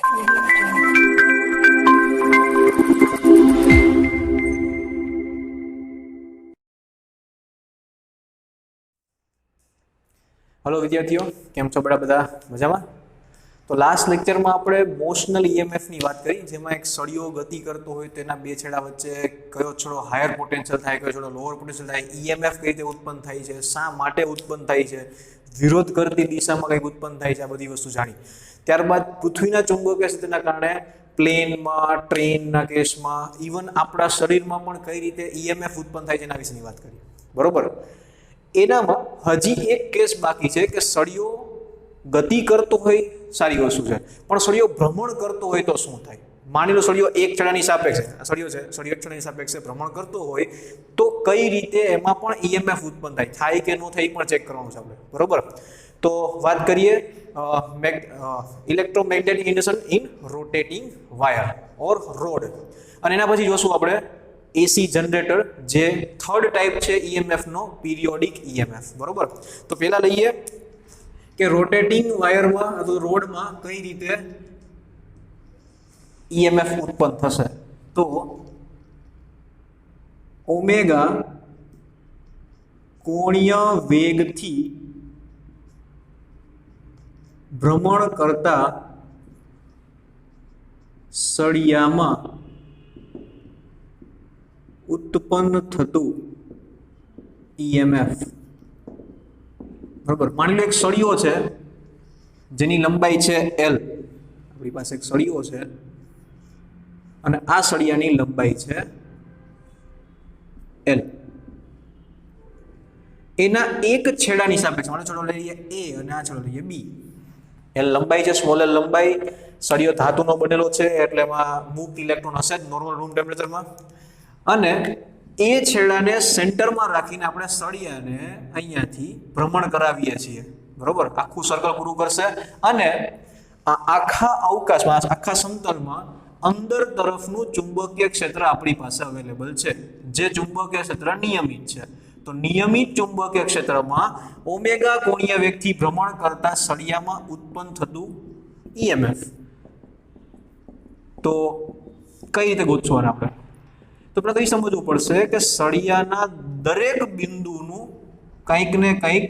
Hello विद्यार्थियों, केम छो बड़ा मजामा? तो लास्ट लेक्चर में आपणे मोशनल ईएमएफ ની વાત કરી, જેમાં એક સળિયો ગતિ કરતો હોય તેના બે છેડા વચ્ચે કયો છેડો હાયર પોટેન્શિયલ થાય, કયો છેડો લોઅર પોટેન્શિયલ થાય, ईएमएफ કઈ રીતે ઉત્પન્ન થાય છે, શા માટે ઉત્પન્ન થાય છે, વિરોધ કરતી દિશામાં કઈ ઉત્પન્ન થાય છે, આ બધી વસ્તુ જાણી. ત્યારબાદ પૃથ્વીના ચુંબકીય ક્ષેત્રના કારણે પ્લેનમાં, ટ્રેનના કેસમાં, ઇવન આપણા શરીરમાં પણ કઈ રીતે ईएमएफ ઉત્પન્ન થાય છે એના વિશેની વાત કરી. બરોબર? એનામાં હજી એક કેસ બાકી છે કે સળિયો ગતિ કરતો હોય સારી વસ્તુ છે, પણ સળિયો ભ્રમણ કરતો હોય તો શું થાય? માની લો સળિયો એક છેડાની સાપેક્ષે, સળિયો છે, સળિયો એક છેડાની સાપેક્ષે ભ્રમણ કરતો હોય તો કઈ રીતે એમાં પણ ईएमएफ ઉત્પન્ન થાય કે ન થાય પણ ચેક કરવાનું છે આપણે. બરોબર? તો વાત કરીએ electromagnetic induction in rotating wire or road, અને એના પછી જોશું આપણે एसी जनरेटर जे थर्ड टाइप है ईएमएफ नो पीरियोडिक ईएमएफ. बरोबर? तो पहला लईए कि रोटेटिंग वायर में अथवा रोड में कई रीते ईएमएफ उत्पन्न थशे. तो ओमेगा कोणीय वेग थी भ्रमण करता सळियामां उत्पन्न थतु ईएमएफ. बराबर? मानी लो एक सळियो छे जेनी लंबाई छे L, आपणी पासे एक सळियो छे अने आ सळियानी लंबाई छे L. एना एक छेडानी सापेक्ष मानो छेडो लईए A अने आ छेडो लईए B. L लंबाई छे, स्मॉल l लंबाई, सळियो धातुनो बनेलो छे એટલે એમાં મુક્ત ઇલેક્ટ્રોન હશે નોર્મલ રૂમ ટેમ્પરેચરમાં, અને એ છેડાને સેન્ટરમાં રાખીને આપણે સળિયાને અહીંયાથી ભ્રમણ કરાવીએ છીએ. બરોબર? આખું સર્કલ પૂરું કરશે અને આખા અવકાશમાં, આખા સમતલમાં અંદર તરફનું ચુંબકીય ક્ષેત્ર આપણી પાસે અવેલેબલ છે, જે ચુંબકીય ક્ષેત્ર નિયમિત છે. તો નિયમિત ચુંબકીય ક્ષેત્રમાં ઓમેગા કોણીય વેગથી ભ્રમણ કરતા સળિયામાં ઉત્પન્ન થતું ईएमएफ તો કઈ રીતે ગોતવાનું આપણે? तो આપણે કઈ સમજવું પડશે કે સળિયાના દરેક બિંદુનું કંઈક ને કંઈક,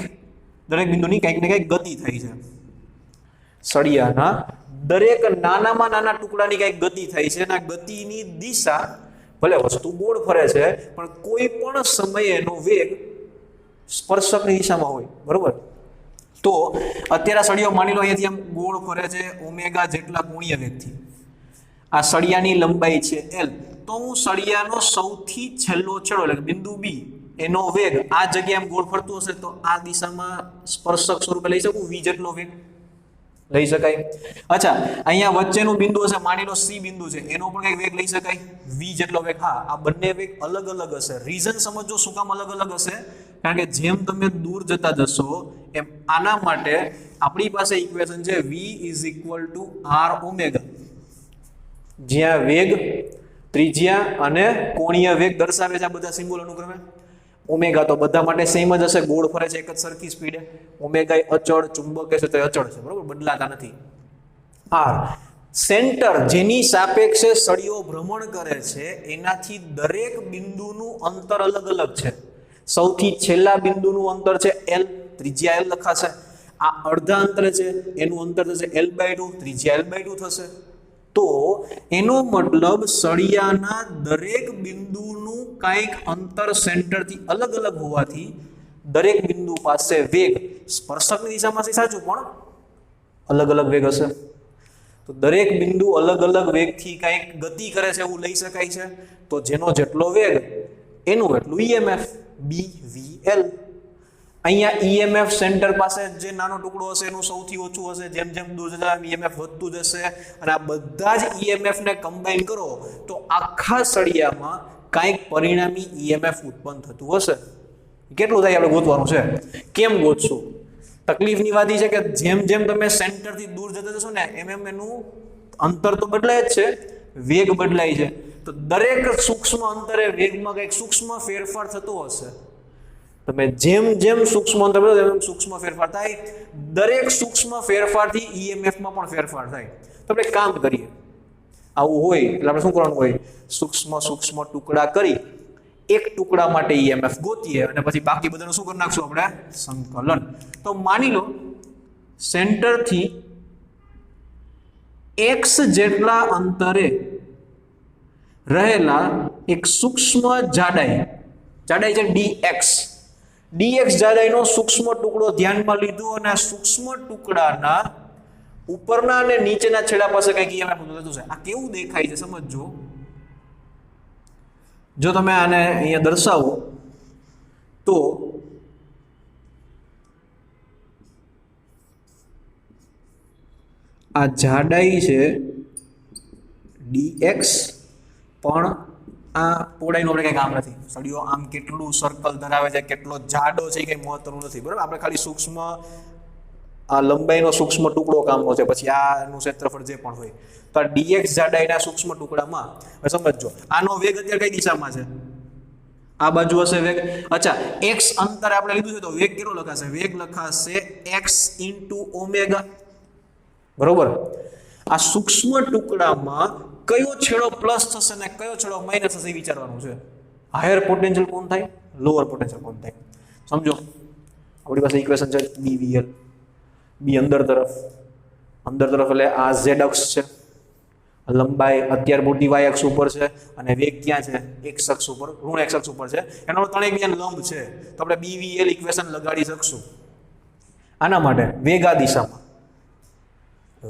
દરેક બિંદુની કંઈક ને કંઈક ગતિ થઈ છે. સળિયાના દરેક નાનામાં નાના ટુકડાની કંઈક ગતિ થઈ છે, અને આ ગતિની દિશા ભલે વસ્તુ ગોળ ફરે છે પણ કોઈ પણ સમયે એનો વેગ સ્પર્શકની દિશામાં હોય. બરોબર? તો અત્યારે સળિયો માની લો અહીંયાથી આમ ગોળ ફરે છે ઓમેગા જેટલા કોણીય વેગથી. આ સળિયાની લંબાઈ છે L, तो हूँ सळियानो सौथी छेल्लो छेडो એટલે બિંદુ B એનો વેગ આ જગ્યાએ આમ ગોળ ફરતો હશે તો આ દિશામાં સ્પર્શક સ્વરૂપે લઈ શકું V જેટલો વેગ લઈ શકાય. અચ્છા, અહીંયા વચ્ચેનું બિંદુ હશે, માની લો C બિંદુ છે, એનો પણ કઈ વેગ લઈ શકાય V જેટલો વેગ. હા, આ બંને વેગ અલગ અલગ હશે. રીઝન સમજો શું કામ અલગ અલગ હશે? કારણ કે જેમ તમે દૂર જતા જશો એમ આના માટે આપણી પાસે ઇક્વેશન છે V = R ઓમેગા, જ્યાં વેગ, ત્રિજ્યા અને કોણીય વેગ દર્શાવે છે આ બધા સિમ્બોલ અનુક્રમે. ઓમેગા તો બધા માટે સેમ જ હશે, ગોળ ફરે છે એક જ સરખી સ્પીડે. ઓમેગા અચળ, ચુંબકીય ક્ષેત્ર અચળ છે. બરોબર? બદલાતા નથી. આર સેન્ટર જેની સાપેક્ષે સળિયો ભ્રમણ કરે છે એનાથી દરેક બિંદુનું અંતર અલગ અલગ છે. સૌથી છેલ્લા બિંદુનું અંતર છે L, ત્રિજ્યા L લખાશે. આ અડધા અંતરે છે, એનું અંતર થશે L/2, ત્રિજ્યા L/2 થશે. तो एनो मतलब सळियाना दरेक बिंदुનું કંઈક અંતર સેન્ટરથી અલગ અલગ હોવાથી દરેક બિંદુ પાસે વેગ સ્પર્શકની દિશામાં છે સાચું, પણ અલગ અલગ વેગ હશે. તો દરેક બિંદુ અલગ અલગ વેગથી કંઈક ગતિ કરે છે એવું લઈ શકાય છે. તો જેનો જેટલો વેગ એનું એટલું ईएमएफ BVL. અહીંયા ईएमएफ સેન્ટર પાસે જે નાનો ટુકડો હશે એનું સૌથી ઓછું હશે. જેમ જેમ દૂર જતા ईएमएफ વધતું જશે, અને આ બધા જ ईएमएफ ને કમ્બાઈન કરો તો આખા સળિયામાં કંઈક પરિણામી ईएमएफ ઉત્પન્ન થતું હશે. કેટલું થાય આપણે ગોતવાનું છે. કેમ ગોતશું? તકલીફની વાત એ છે કે જેમ જેમ તમે સેન્ટરથી દૂર જતા જશો ને એમ એમ એનું અંતર તો બદલાય જ છે, વેગ બદલાય છે. તો દરેક સૂક્ષ્મ અંતરે વેગમાં કંઈક સૂક્ષ્મ ફેરફાર થતો હશે. તમે જેમ જેમ સૂક્ષ્મ અંતર વધે તેમ સૂક્ષ્મ ફેરફાર થાય. દરેક સૂક્ષ્મ ફેરફારથી ઈએમએફ માં પણ ફેરફાર થાય. તો આપણે કામ કરીએ, આવું હોય એટલે આપણે શું કરવાનું હોય, સૂક્ષ્મ સૂક્ષ્મ ટુકડા કરી એક ટુકડા માટે ઈએમએફ ગોતીએ અને પછી બાકી બધાનું શું કરી નાખશું આપણે, સંકલન. તો માની લો સેન્ટરથી x જેટલા અંતરે રહેલા એક સૂક્ષ્મ જાડાઈ છે dx જાડાઈનો સૂક્ષ્મ ટુકડો ધ્યાનમાં લીધો અને સૂક્ષ્મ ટુકડાના ઉપરના અને નીચેના છેડા પાસે કંઈક ઈએમએફ ઉત્પન્ન થશે. આ કેવું દેખાય છે સમજજો. જો તમે આને અહીંયા દર્શાવો તો આ જાડાઈ છે dx, પણ આ પહોળાઈનું આપણે કંઈ કામ નથી. સળિયો આમ કેટલું સર્કલ ધરાવે છે, કેટલો જાડો છે એ કંઈ મહત્વનું નથી, બરાબર. આપણે ખાલી સૂક્ષ્મ આ લંબાઈનો સૂક્ષ્મ ટુકડો કામનો છે, પછી આનું ક્ષેત્રફળ જે પણ હોય. તો આ dx જાડાઈના સૂક્ષ્મ ટુકડામાં હવે સમજો આનો વેગ અત્યારે કઈ દિશામાં છે, આ બાજુ હશે વેગ. અચ્છા, x અંતરે આપણે લીધું છે તો વેગ કેટલો લખાશે, વેગ લખાશે x * ઓમેગા, બરોબર. આ સૂક્ષ્મ ટુકડામાં કયો છેડો પ્લસ થશે ને કયો છેડો માઇનસ થશે એ વિચારવાનું છે. હાયર પોટેન્શિયલ કોણ થાય, લોઅર પોટેન્શિયલ કોણ થાય. સમજો આપણી પાસે ઇક્વેશન છે BVL, બી અંદર તરફ એટલે આ z અક્ષ છે, લંબાઈ અત્યાર મોટી y અક્ષ ઉપર છે અને વેગ ક્યાં છે, x અક્ષ ઉપર, ઋણ x અક્ષ ઉપર છે. એનો ત્રણ એકબીજાને લંબ છે તો આપણે BVL ઇક્વેશન લગાડી શકશું. આના માટે વેગ આ દિશામાં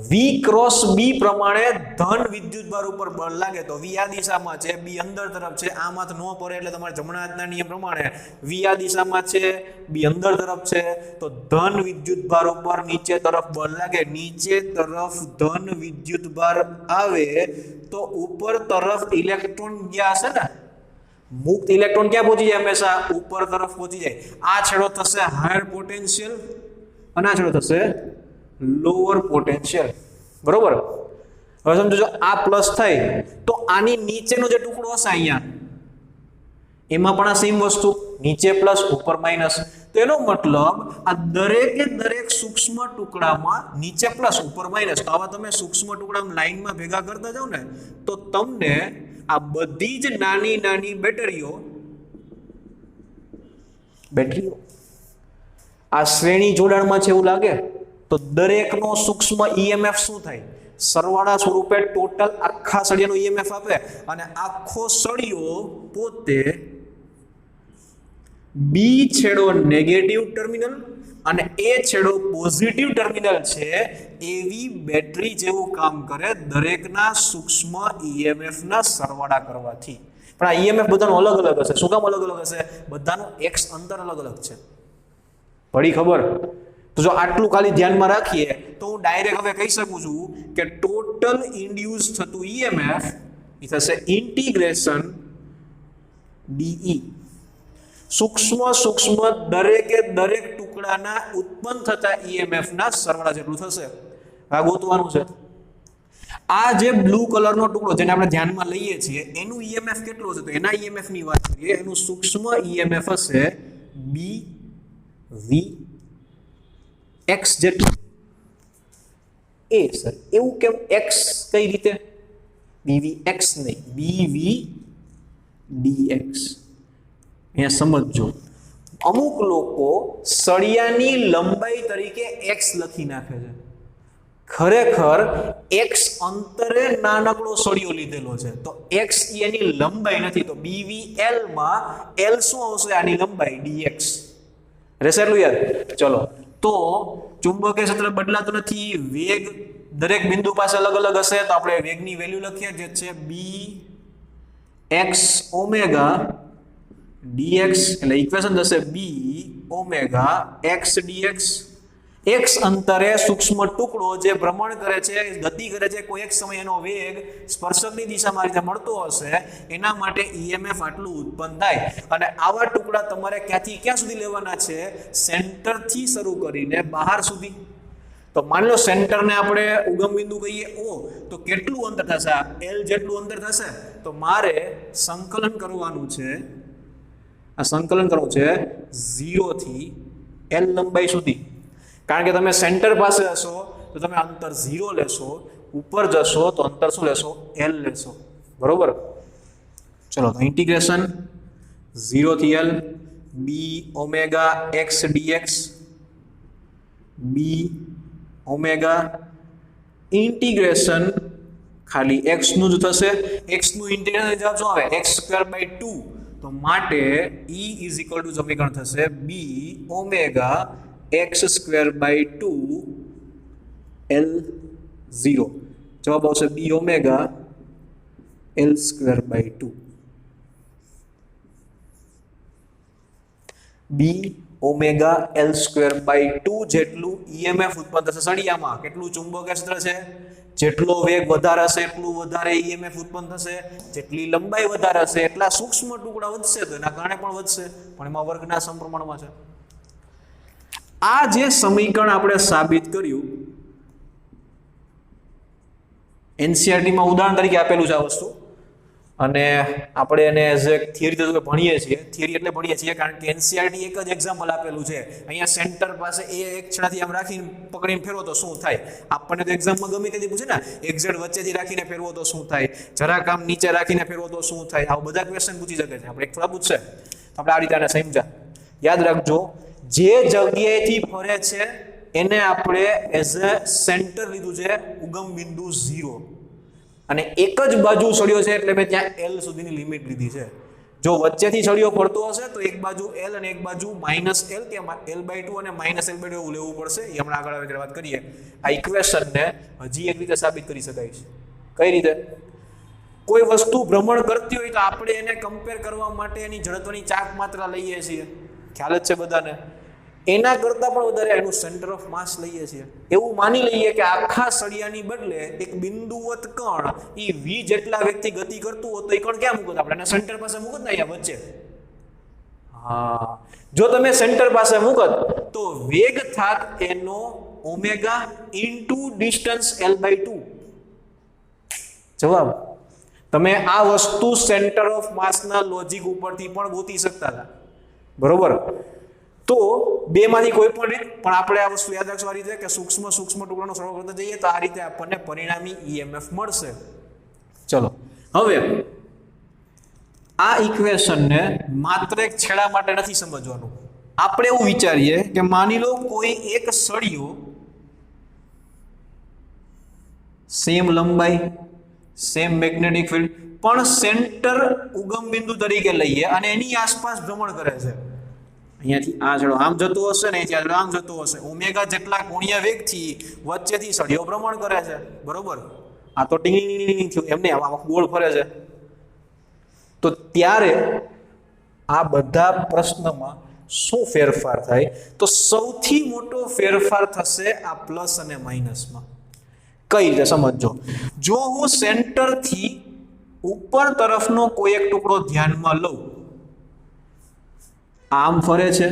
v ક્રોસ b પ્રમાણે ધન વિદ્યુતભાર ઉપર બળ લાગે તો v આ દિશામાં છે, b અંદર તરફ છે, આમાં ન પડે એટલે તમારે જમણા હાથના નિયમ પ્રમાણે v આ દિશામાં છે, b અંદર તરફ છે, તો ધન વિદ્યુતભાર ઉપર નીચે તરફ બળ લાગે, નીચે તરફ ધન વિદ્યુતભાર આવે તો ઉપર તરફ ઇલેક્ટ્રોન ગયા હશે ને, મુક્ત ઇલેક્ટ્રોન ક્યાં પહોંચી જાય, હંમેશા ઉપર તરફ પહોંચી જાય. આ છેડો થશે હાયર પોટેન્શિયલ અને આ છેડો થશે લોઅર પોટેન્શિયલ, બરોબર. હવે સમજો આ પ્લસ થાય તો આની નીચેનો જે ટુકડો હશે અહીંયા એમાં પણ આ સેમ વસ્તુ, નીચે પ્લસ ઉપર માઇનસ. તો એનો મતલબ આ દરેકે દરેક સૂક્ષ્મ ટુકડામાં નીચે પ્લસ ઉપર માઇનસ. તો આવા તમે સૂક્ષ્મ ટુકડા લાઈનમાં ભેગા કરતા જાઓ ને તો તમને આ બધી જ નાની નાની બેટરીઓ આ શ્રેણી જોડાણમાં છે એવું લાગે. તો દરેકનો સૂક્ષ્મ ઈએમએફ શું થાય, સરવાળા સ્વરૂપે ટોટલ આખા સળિયાનો ઈએમએફ આપે અને આખો સળિયો પોતે બી છેડો નેગેટિવ ટર્મિનલ અને એ છેડો પોઝિટિવ ટર્મિનલ છે એવી બેટરી જેવું કામ કરે દરેકના સૂક્ષ્મ ઈએમએફ ના સરવાળા કરવાથી. પણ આ ઈએમએફ બધાનો અલગ અલગ હશે. શું કામ અલગ અલગ હશે, બધાનો x અંતર અલગ અલગ છે. પડી ખબર? તો જો આટલું ખાલી ધ્યાનમાં રાખીએ તો હું ડાયરેક્ટ હવે કહી શકું છું કે ટોટલ ઇન્ડ્યુસ થતું ઈએમએફ એ થશે ઇન્ટિગ્રેશન ડીઈ. સૂક્ષ્મ દરેકે દરેક ટુકડાના ઉત્પન્ન થતા ઈએમએફ ના સરવાળા જેટલું થશે. આ ગોતવાનું છે. આ જે બ્લુ કલરનો ટુકડો જેને આપણે ધ્યાનમાં લઈએ છીએ એનું ઈએમએફ કેટલું હશે, તો એના ઈએમએફ ની વાત કરીએ, એનું સૂક્ષ્મ ઈએમએફ હશે બી વી એક્સ જેટલું. એ સર એવું કેમ, એક્સ કઈ રીતે, બીવી એક્સ નહીં, બીવી ડીએક્સ. અહીંયા સમજો, અમુક લોકો સળિયાની લંબાઈ તરીકે એક્સ લખી નાખે છે. ખરેખર એક્સ અંતરે નાનકડો સળિયો લીધેલો છે તો એક્સ એની લંબાઈ નથી. તો BVL માં L શું આવશે, આની લંબાઈ dx રહેશે. એટલું યાદ. ચલો, તો ચુંબકીય ક્ષેત્ર બદલાતું નથી, વેગ દરેક બિંદુ પાસે અલગ અલગ હશે તો આપણે વેગની વેલ્યુ લખીએ જે છે bx ઓમેગા dx, એટલે ઇક્વેશન થશે b omega x dx. x અંતરે સૂક્ષ્મ ટુકડો જે ભ્રમણ કરે છે, ગતિ કરે છે, કોઈ એક સમય એનો વેગ સ્પર્શકની દિશામાં રીતે મળતો હશે એના માટે ઈએમએફ આટલું ઉત્પન્ન થાય. અને આવા ટુકડા તમારે ક્યાંથી ક્યાં સુધી લેવાના છે, સેન્ટરથી શરૂ કરીને બહાર સુધી. તો માની લો સેન્ટરને આપણે ઉગમ બિંદુ કહીએ O, તો કેટલું અંતર થશે, L જેટલું અંતર થશે. તો મારે સંકલન કરવાનું છે આ સંકલન કરવું છે 0 થી L લંબાઈ સુધી, કારણ કે તમે સેન્ટર પાસે હશો તો તમે અંતર 0 લેશો, ઉપર જશો તો અંતર શું લેશો? L લેશો, બરોબર? ચલો તો ઇન્ટિગ્રેશન 0 થી L b omega x dx, b omega integration ખાલી x નું જ થશે, x નું ઇન્ટિગ્રેશન જવાબ શું આવે? x²/2, તો માટે E = સમીકરણ થશે b ઓમેગા x²/2 L0, જવાબ આવશે b omega L²/2, b omega L²/2 જેટલું EMF ઉત્પન્ન થશે સળિયામાં. કેટલું ચુંબકીય ક્ષેત્ર છે? જેટલો વેગ વધારે હશે એટલું વધારે EMF ઉત્પન્ન થશે, જેટલી લંબાઈ વધારે હશે એટલા સૂક્ષ્મ ટુકડા વધશે, તો એના કારણે પણ વધશે, પણ એમાં વર્ગના સમપ્રમાણમાં છે. આ જે સમીકરણ આપણે સાબિત કર્યું NCERT માં ઉદાહરણ તરીકે આપેલું છે આ વસ્તુ, અને આપણે એને એઝ એ થિયરી તરીકે ભણીએ છીએ. થિયરી એટલે ભણીએ છીએ કારણ કે NCERT એક જ એક્ઝામ્પલ આપેલું છે. અહીંયા સેન્ટર પાસે એક છેડાથી આમ રાખીને પકડીને ફેરવો તો શું થાય? આપણને તો એક્ઝામમાં ગમે તેથી પૂછે ને, એક્ઝેટ વચ્ચેથી રાખીને ફેરવો તો શું થાય, જરાક આમ નીચે રાખીને ફેરવો તો શું થાય, આવા બધા ક્વેશ્ચન પૂછી શકે છે. આપણે એક થોડા પૂછશે તો આપણે આ રીતે આને સમજ્યા. યાદ રાખજો, જે જગ્યાએથી ફરે છે એને આપણે એઝ એ સેન્ટર લીધું છે, ઉગમ બિંદુ 0, અને એક જ બાજુ સળિયો છે એટલે મેં ત્યાં L સુધીની લિમિટ લીધી છે. જો વચ્ચેથી સળિયો ફરતો હશે તો એક બાજુ L અને એક બાજુ -L, ત્યાં L/2 અને -L/2 એવું લેવું પડશે. એ હમણાં આગળ આવે વાત કરીએ. આ ઇક્વેશનને હજી એક રીતે સાબિત કરી શકાય છે. કઈ રીતે? કોઈ વસ્તુ ભ્રમણ કરતી હોય તો આપણે એને કમ્પેર કરવા માટે એની જડત્વની ચાક માત્રા લઈએ છીએ, ખ્યાલ જ છે બધાને. એના કરતાં પણ વધારે એનું સેન્ટર ઓફ માસ લઈએ છીએ. એવું માની લઈએ કે આખા સળિયાની બદલે એક બિંદુવત કણ એ v જેટલા વેગથી ગતિ કરતું હોય તો એ કણ ક્યાં મૂકત? આપણે એને સેન્ટર પાસે મૂકત ને, અહીંયા વચ્ચે. હા, જો તમે સેન્ટર પાસે મૂકત તો વેગ થાત એનો ઓમેગા ઇન્ટુ ડિસ્ટન્સ L/2. જવાબ તમે આ વસ્તુ સેન્ટર ઓફ માસના લોજિક ઉપરથી પણ ગોતી શકતા હતા, બરોબર? તો બેમાંથી કોઈ પણ રીત, પણ આપણે આ વસ્તુ યાદ રાખશું આ રીતે કે સૂક્ષ્મ ટુકડાનો સરળ કરતા જઈએ તો આ રીતે આપણને પરિણામી EMF મળશે. ચલો હવે આ ઇક્વેશનને માત્ર એક છેડા માટે નથી સમજવાનું. આપણે એવું વિચારીએ કે માની લો કોઈ એક સળિયો સેમ લંબાઈ, સેમ મેગ્નેટિક ફિલ્ડ, પણ સેન્ટર ઉગમ બિંદુ તરીકે લઈએ અને એની આસપાસ ભ્રમણ કરે છે. અહીંયાથી આ છેડો આમ જતો હશે ને અહીંથી આમ જતો હશે, ઓમેગા જેટલા કોણીય વેગથી વચ્ચેથી સળિયો ભ્રમણ કરે છે, બરોબર? આ તો ટીંગ થયું, એમને આમાં ગોળ ફરે છે. તો ત્યારે આ બધા પ્રશ્નમાં શું ફેરફાર થાય? તો સૌથી મોટો ફેરફાર થશે આ પ્લસ અને માઇનસમાં. કઈ રીતે સમજો? જો હું સેન્ટરથી ઉપર તરફનો કોઈ એક ટુકડો ધ્યાનમાં લઉં, આમ ફરે છે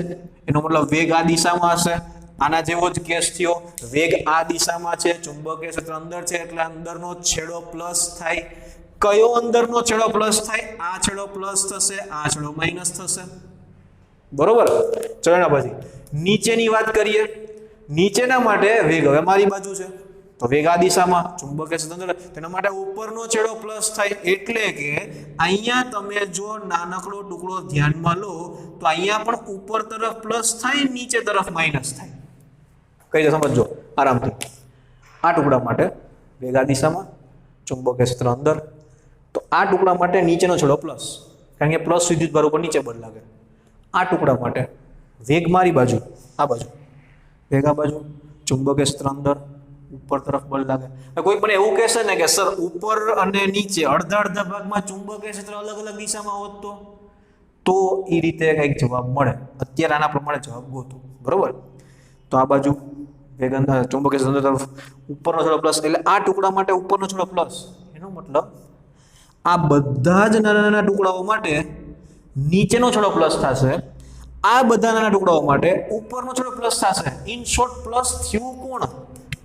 એનો મતલબ વેગ આ દિશામાં હશે. આના જેવો જ કેસ થયો, વેગ આ દિશામાં છે, ચુંબકીય ક્ષેત્ર અંદર છે એટલે અંદરનો છેડો પ્લસ થાય. કયો અંદરનો છેડો પ્લસ થાય? આ છેડો પ્લસ થશે, આ છેડો માઇનસ થશે, બરોબર? ચલો એના પછી નીચેની વાત કરીએ. નીચેના માટે વેગ હવે મારી બાજુ છે તો વેગ આ દિશામાં, ચુંબકીય ક્ષેત્ર તેના માટે ઉપરનો છેડો પ્લસ થાય. એટલે કે અહીંયા તમે જો નાનકડો ટુકડો ધ્યાનમાં લો તો અહીંયા પણ ઉપર તરફ પ્લસ થાય, નીચે તરફ માઇનસ થાય. કઈ રીતે સમજો આરામથી? આ ટુકડા માટે વેગ આ દિશામાં, ચુંબકીય ક્ષેત્ર અંદર, તો આ ટુકડા માટે નીચેનો છેડો પ્લસ, કારણ કે પ્લસ વિદ્યુતભાર ઉપર નીચે બળ લાગે. આ ટુકડા માટે વેગ મારી બાજુ, આ બાજુ વેગ આ બાજુ, ચુંબકીય ક્ષેત્ર અંદર, ઉપર તરફ બળ લાગે. કોઈ પણ એવું કહેશે ને કે સર ઉપર અને નીચે અડધા ભાગમાં ચુંબકીય ક્ષેત્ર અલગ અલગ દિશામાં હોત તો એ રીતે કંઈક જવાબ મળે. અત્યારે આના પ્રમાણે જવાબ ગોતો, બરોબર? તો આ બાજુ વેગ ચુંબકીય ક્ષેત્ર તરફ ઉપરનો છેડો પ્લસ, એટલે આ ટુકડા માટે ઉપરનો છેડો પ્લસ. એનો મતલબ આ બધા જ નાના નાના ટુકડાઓ માટે નીચેનો છેડો પ્લસ થશે, આ બધા નાના ટુકડાઓ માટે ઉપરનો છેડો પ્લસ થશે. ઇન શોર્ટ પ્લસ થયું કોણ?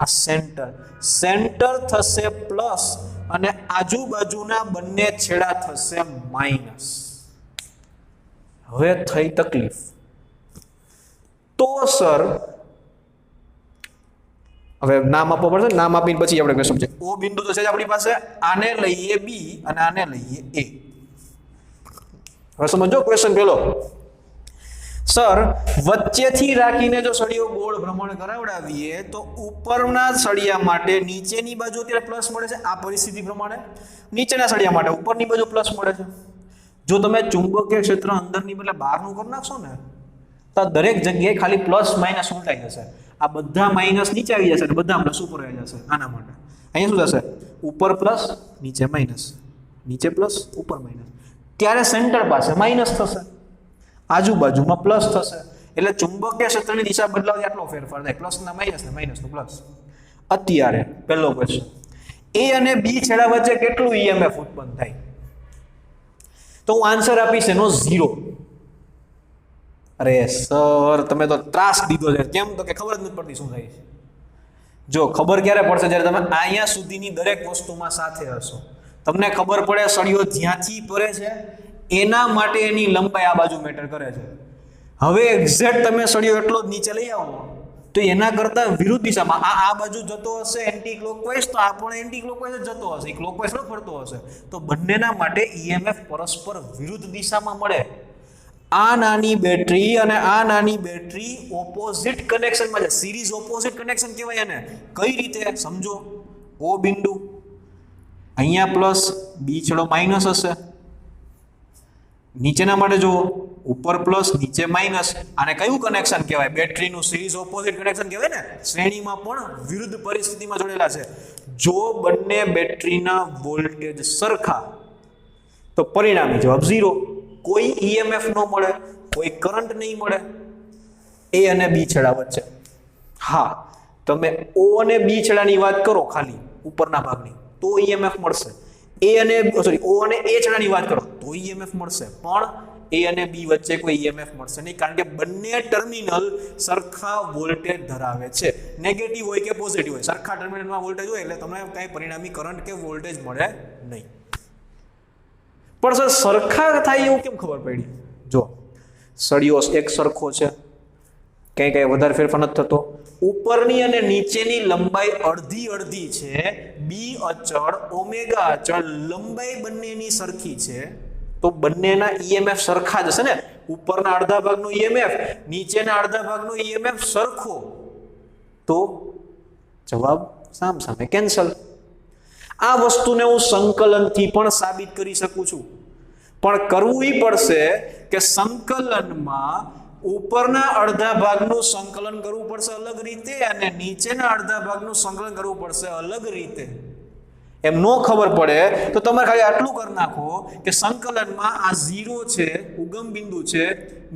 આ સેન્ટર થશે પ્લસ અને આજુબાજુના બંને છેડા થશે માઇનસ. હવે થઈ તકલીફ. તો સર હવે નામ આપવું પડશે. નામ આપીને પછી આપણે સમજે. ઓ બિંદુ તો છે આપણી પાસે. આને લઈએ બી અને આને લઈએ એ. હવે સમજો ક્વેશ્ચન પેલો. સર વચ્ચેથી રાખીને જો સળિયો ગોળ ભ્રમણ કરાવડાવીએ તો ઉપરના સળિયા માટે નીચેની બાજુ અત્યારે પ્લસ મળે છે. આ પરિસ્થિતિ પ્રમાણે નીચેના સળિયા માટે ઉપરની બાજુ પ્લસ મળે છે. જો તમે ચુંબકીય ક્ષેત્ર અંદરની બદલે બહારનું કરી નાખશો ને તો દરેક જગ્યાએ ખાલી પ્લસ માઇનસ ઉલટાઈ જશે. આ બધા માઇનસ નીચે આવી જશે અને બધા પ્લસ ઉપર આવી જશે. આના માટે અહીંયા શું થશે? ઉપર પ્લસ નીચે માઇનસ, નીચે પ્લસ ઉપર માઇનસ. ત્યારે સેન્ટર પાસે માઇનસ થશે, આજુબાજુમાં પ્લસ થશે. એટલે ચુંબકીય ક્ષેત્રની દિશા બદલાવથી આટલો ફેરફાર થાય, પ્લસના માઇનસ ને માઇનસનો પ્લસ. અત્યારે પહેલો ક્વેશ્ચન, એ અને બી છેડા વચ્ચે કેટલું ઈએમએફ ઉત્પન્ન થાય? તો હું આન્સર આપીશ એનો 0. અરે સર તમે તો ત્રાસ દીધો છે. કેમ? તો કે ખબર જ નથી પડતી શું થાય છે. જો ખબર ક્યારે પડશે? જ્યારે તમે અહીંયા સુધીની દરેક વસ્તુમાં સાથે હશો. તમને ખબર પડે સળિયો જ્યાંથી પરે છે એના માટે એની લંબાઈ આ બાજુ મેટર કરે છે. હવે એક્ઝેક્ટ તમે સળિયો એટલો જ નીચે લઈ આવો તો એના કરતા વિરુદ્ધ દિશામાં આ બાજુ જતો હશે એન્ટી ક્લોકવાઇઝ, તો આ પણ એન્ટી ક્લોકવાઇઝ જ જતો હશે, ક્લોકવાઇઝ ન ફરતો હશે. તો બંનેના માટે ઈએમએફ પરસ્પર વિરુદ્ધ દિશામાં મળે. આ નાની બેટરી અને આ નાની બેટરી ઓપોઝિટ કનેક્શનમાં છે. સિરીઝ ઓપોઝિટ કનેક્શન કહેવાય એને. કઈ રીતે સમજો? ઓ બિંદુ અહીંયા પ્લસ, બી છેડો માઇનસ હશે. નીચેના માટે જુઓ, ઉપર પ્લસ નીચે માઇનસ. આને કયું કનેક્શન કહેવાય? બેટરીનું સિરીઝ ઓપોઝિટ કનેક્શન કહેવાય ને. શ્રેણીમાં પણ વિરુદ્ધ પરિસ્થિતિમાં જોડેલા છે. જો બંને બેટરીના વોલ્ટેજ સરખા તો પરિણામી જવાબ 0. કોઈ ઈએમએફ ન મળે, કોઈ કરંટ નહીં મળે એ અને બી છેડા વચ્ચે. હા, તમે ઓ અને બી છેડાની વાત કરો ખાલી ઉપરના ભાગની તો ઈએમએફ મળશે. ઓ અને એ છેડાની વાત કરો તો ઈએમએફ મળશે. પણ એ અને બી વચ્ચે કોઈ ઈએમએફ મળશે નહીં, કારણ કે બંને ટર્મિનલ સરખા વોલ્ટેજ ધરાવે છે. નેગેટિવ હોય કે પોઝિટિવ હોય, સરખા ટર્મિનલમાં વોલ્ટેજ હોય એટલે તમને કાંઈ પરિણામી કરંટ કે વોલ્ટેજ મળે નહીં. પણ સર સરખા થાય એવું કેમ ખબર પડી? જો સળિયો એક સરખો છે, કઈ વધારે ફેરફાર નથી થતો. ઉપરની અને નીચેની લંબાઈ અડધી અડધી છે. બી અચળ, ઓમેગા અચળ, લંબાઈ બંનેની સરખી છે. તો બંનેના ઈએમએફ સરખા જ હશે ને. ઉપરના અડધા ભાગનો ઈએમએફ, નીચેના અડધા ભાગનો ઈએમએફ સરખો. તો જવાબ સામે કેન્સલ. આ વસ્તુને હું સંકલનથી પણ સાબિત કરી શકું છું, પણ કરવું ઈ પડશે કે સંકલનમાં ઉપરના અડધા ભાગનું સંકલન કરવું પડશે અલગ રીતે અને નીચેના અડધા ભાગનું સંકલન કરવું પડશે અલગ રીતે. એમ નો ખબર પડે તો તમારે ખાલી આટલું કરી નાખો કે સંકલનમાં આ 0 છે, ઉગમ બિંદુ છે,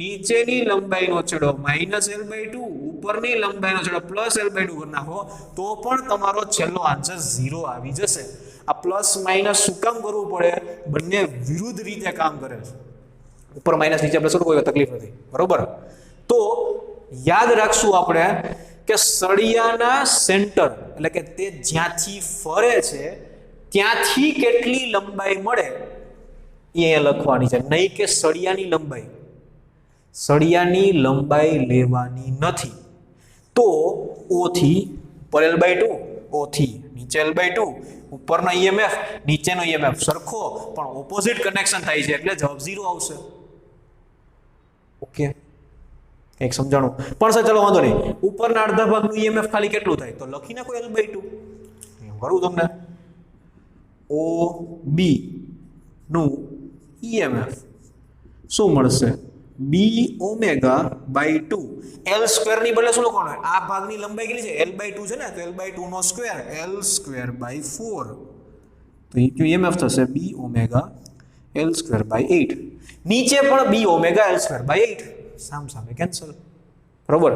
નીચેની લંબાઈનો છેડો -l/2, ઉપરની લંબાઈનો છેડો +l/2 કરી નાખો તો પણ તમારો છેલ્લો આન્સર 0 આવી જશે. આ પ્લસ માઇનસ શું કામ કરવું પડે? બંને વિરુદ્ધ રીતે કામ કરે છે. ઉપર માઇનસ નીચે પ્લસ કોઈ તકલીફ નથી, બરોબર? તો યાદ રાખશું આપણે કે સળિયાના સેન્ટર એટલે કે તે જ્યાંથી ફરે છે ત્યાંથી કેટલી લંબાઈ મળે એ અહીંયા લખવાની છે, નહીં કે સળિયાની લંબાઈ. સળિયાની લંબાઈ લેવાની નથી. તો O થી ઉપર l/2, O થી નીચે l/2, ઉપરનો ઈએમએફ નીચેનો ઈએમએફ સરખો પણ ઓપોઝિટ કનેક્શન થાય છે એટલે જવાબ 0 આવશે. ઓકે, એક સમજાણું. પણ સર ચલો વાંધો નહીં, ઉપરના અડધા ભાગનું ઈએમએફ ખાલી કેટલું થાય તો લખી નાખો l/2. એમ કરું તમને. OB નું ઈએમએફ શું મળશે? B⍵/2. l² ની બદલે શું લખવાનું? આ ભાગની લંબાઈ કેટલી છે? l/2 છે ને, તો l/2 નો સ્ક્વેર, l²/4. તો ઈએમએફ થશે B⍵l²/8. નીચે પણ B⍵l²/8. સામે કેન્સલ. બરોબર?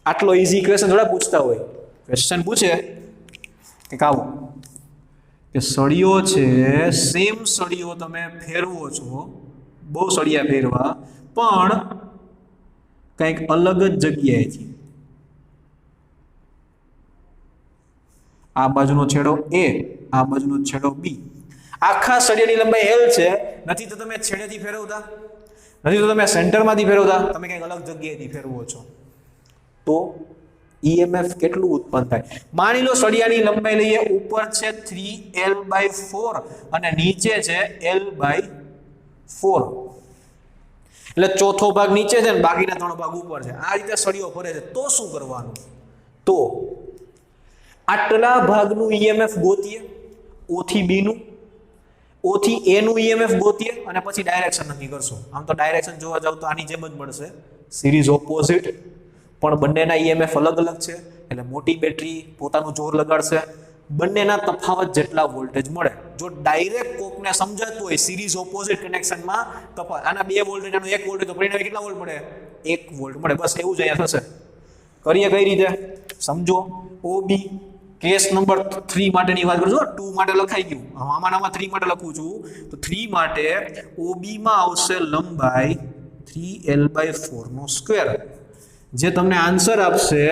આટલો ઈઝી ક્વેશ્ચન થોડા પૂછતા હોય. ક્વેશ્ચન પૂછે કે આવું કે સળિયો છે, સેમ સળિયો તમે ફેરવો છો, બહુ સળિયા ફેરવા, પણ કંઈક અલગ જ જગ્યાએથી. આ બાજુનો છેડો A, આ બાજુનો છેડો B. આખા સળિયાની લંબાઈ l છે, નથી તો તમે છેડેથી ફેરવતા. નથી તો તમે સેન્ટરમાંથી ફેરવતા, તમે કંઈક અલગ જગ્યાએથી ફેરવો છો તો EMF કેટલું ઉત્પન્ન થાય? માની લો સળિયાની લંબાઈ લઈએ, ઉપર છે 3L/4 અને નીચે છે L/4, એટલે ચોથો ભાગ નીચે છે ને બાકીના 3 ભાગ ઉપર છે. આ રીતે સળિયો ફરે છે. તો શું કરવાનું? તો આટલા ભાગનું EMF ગોતીએ, O થી B નું, O થી A નું EMF ગોતીએ અને પછી ડાયરેક્શન નક્કી કરશો. આમ તો ડાયરેક્શન જોવા જાવ તો આની જેમ જ મળશે, સિરીઝ ઓપોઝિટ, પણ બંનેના EMF અલગ અલગ છે એટલે મોટી બેટરી પોતાનું જોર લગાડશે, બંનેના તફાવત જેટલા વોલ્ટેજ મળે. જો ડાયરેક્ટ કોકને સમજાતું હોય સિરીઝ ઓપોઝિટ કનેક્શનમાં તફાવત, આના 2 વોલ્ટેજ આનો 1 વોલ્ટેજ, તો પરિણામે કેટલા વોલ્ટ મળે? 1 વોલ્ટ મળે. બસ એવું જ અહીંયા થશે. કરીએ કઈ રીતે સમજો. OB કેસ નંબર 3 માટેની વાત કરું છું, 2 માટે લખાઈ ગયું, આમાં 3 માટે લખું છું. તો 3 માટે OB માં આવશે લંબાઈ 3L/4 નો સ્ક્વેર, જે તમને આન્સર આપશે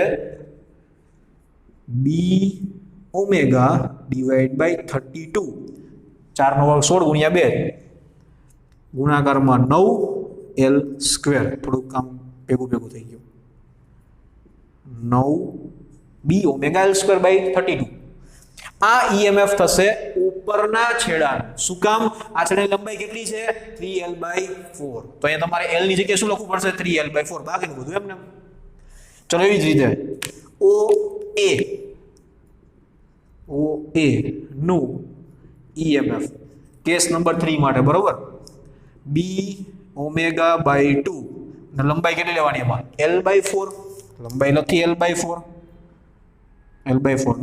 B ઓમેગા ડિવાઇડ બાય 32, 4 નો વર્ગ 16 ગુણ્યા 2 ગુણાકારમાં 9L સ્ક્વેર. થોડુંક કામ ભેગું થઈ ગયું. 9B omega L square by 32. આ EMF થશે ઉપરના છેડાનું. શું કામ? આ છેડાની લંબાઈ કેટલી છે? 3L/4. તો અહીંયા તમારે L ની જગ્યાએ શું લખવું પડશે? 3L/4. બાકીનું બધું એમને. ચલો એવી જ રીતે OA નું EMF કેસ નંબર 3 માટે, બરોબર, B ઓમેગા બાય 2 અને લંબાઈ કેટલી લેવાની એમાં? L/4. લંબાઈ લખી L/4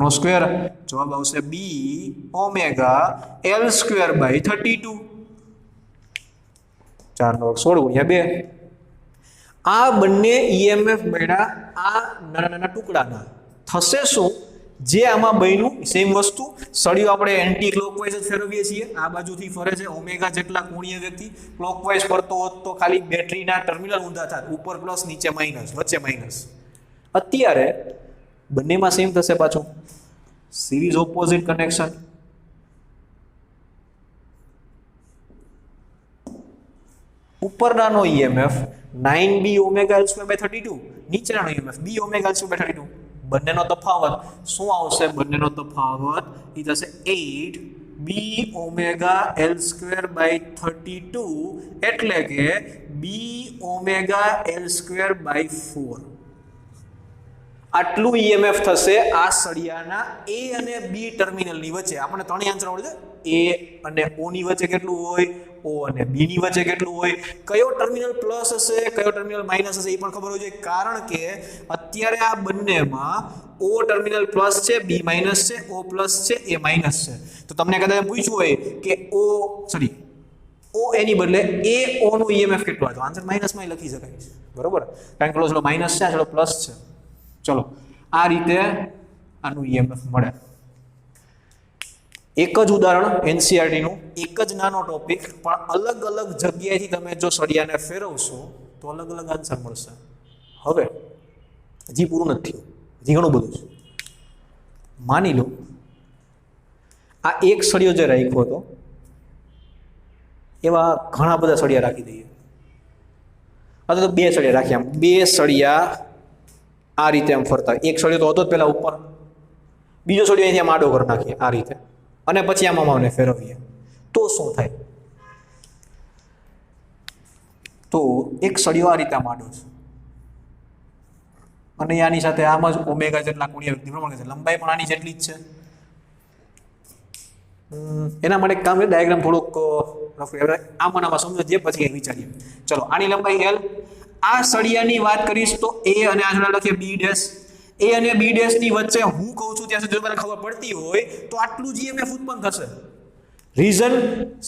નો સ્ક્વેર, જવાબ આવશે B omega L square by 32, 4 નો વર્ગ 16 ગુણ્યા 2. આ બંને EMF બન્યા આ નાના નાના ટુકડાના. થશે શું? જે આમાં બન્યું સેમ વસ્તુ, સળિયો આપણે એન્ટી ક્લોકવાઇઝ જ ફેરવીએ છીએ, આ બાજુથી ફરે છે ઓમેગા જેટલા કોણીય વેગથી. ક્લોકવાઇઝ ફરતો હોત તો ખાલી બેટરીના ટર્મિનલ ઊંધા થાત, ઉપર પ્લસ નીચે માઇનસ, વચ્ચે માઇનસ. અત્યારે બંનેમાં સેમ થશે પાછું, સિરીઝ ઓપોઝિટ કનેક્શન. ઉપરનાનો EMF 9B omega L square by 32, નીચેનાનો EMF B omega L square by 32. બંનેનો તફાવત શું આવશે? બંનેનો તફાવત એ થશે 8B omega L square by 32, એટલે કે B omega L square by 4. આટલું EMF થશે આ સળિયાના A અને B ટર્મિનલની વચ્ચે. આપણે ત્રણેય આન્સર આવડે છે. A અને O ની વચ્ચે કેટલું હોય, O અને B ની વચ્ચે કેટલું હોય, કયો ટર્મિનલ પ્લસ હશે, કયો ટર્મિનલ માઇનસ હશે એ પણ ખબર હોવી જોઈએ, કારણ કે અત્યારે આ બંનેમાં O ટર્મિનલ પ્લસ છે, B માઇનસ છે, O પ્લસ છે, A માઇનસ છે. તો તમને કદાચ પૂછ્યું હોય કે O એની બદલે A O નું EMF કેટલું હોય, તો આન્સર માઇનસમાં લખી શકાય છે, બરોબર, કારણ કે ચલો માઇનસ છે, ચલો પ્લસ છે. ચલો આ રીતે આનું EMF મળે. એક જ ઉદાહરણ NCERT નું, એક જ નાનો ટોપિક, પણ અલગ અલગ જગ્યાએથી તમે જો સળિયાને ફેરવશો તો અલગ અલગ આન્સર મળશે. હવે હજી પૂરું નથી થયું, હજી ઘણું બધું છે. માની લો આ એક સળિયો જે રાખ્યો હતો એવા ઘણા બધા સળિયા રાખી દઈએ, અથવા તો 2 સળિયા રાખ્યા. 2 સળિયા આ રીતે આમ ફરતા, એક સળિયો તો હતો જ પેલા ઉપર, બીજો સળિયો અહીંથી આમ આડો કરી નાખીએ આ રીતે, અને પછી આમાં આને ફેરવીએ તો શું થાય? તો એક સળિયો આ રીતે આમ આડો છે અને આની સાથે આમ જ ઓમેગા જેટલા કોણીય વ્યક્તિ પ્રમાણે છે, લંબાઈ પણ આની જેટલી જ છે. એના માટે કામ છે ડાયાગ્રામ થોડુંક આમાં સમજો જે પછી કંઈક વિચારીએ. ચલો આની લંબાઈ L, આ સળિયાની વાત કરીશ તો A અને આ જોડે લખીએ B ડેશ. A અને B ડેશ ની વચ્ચે હું કહું છું ત્યાં સુધી મને ખબર પડતી હોય તો આટલું જ EMF ઉત્પન્ન થશે. રીઝન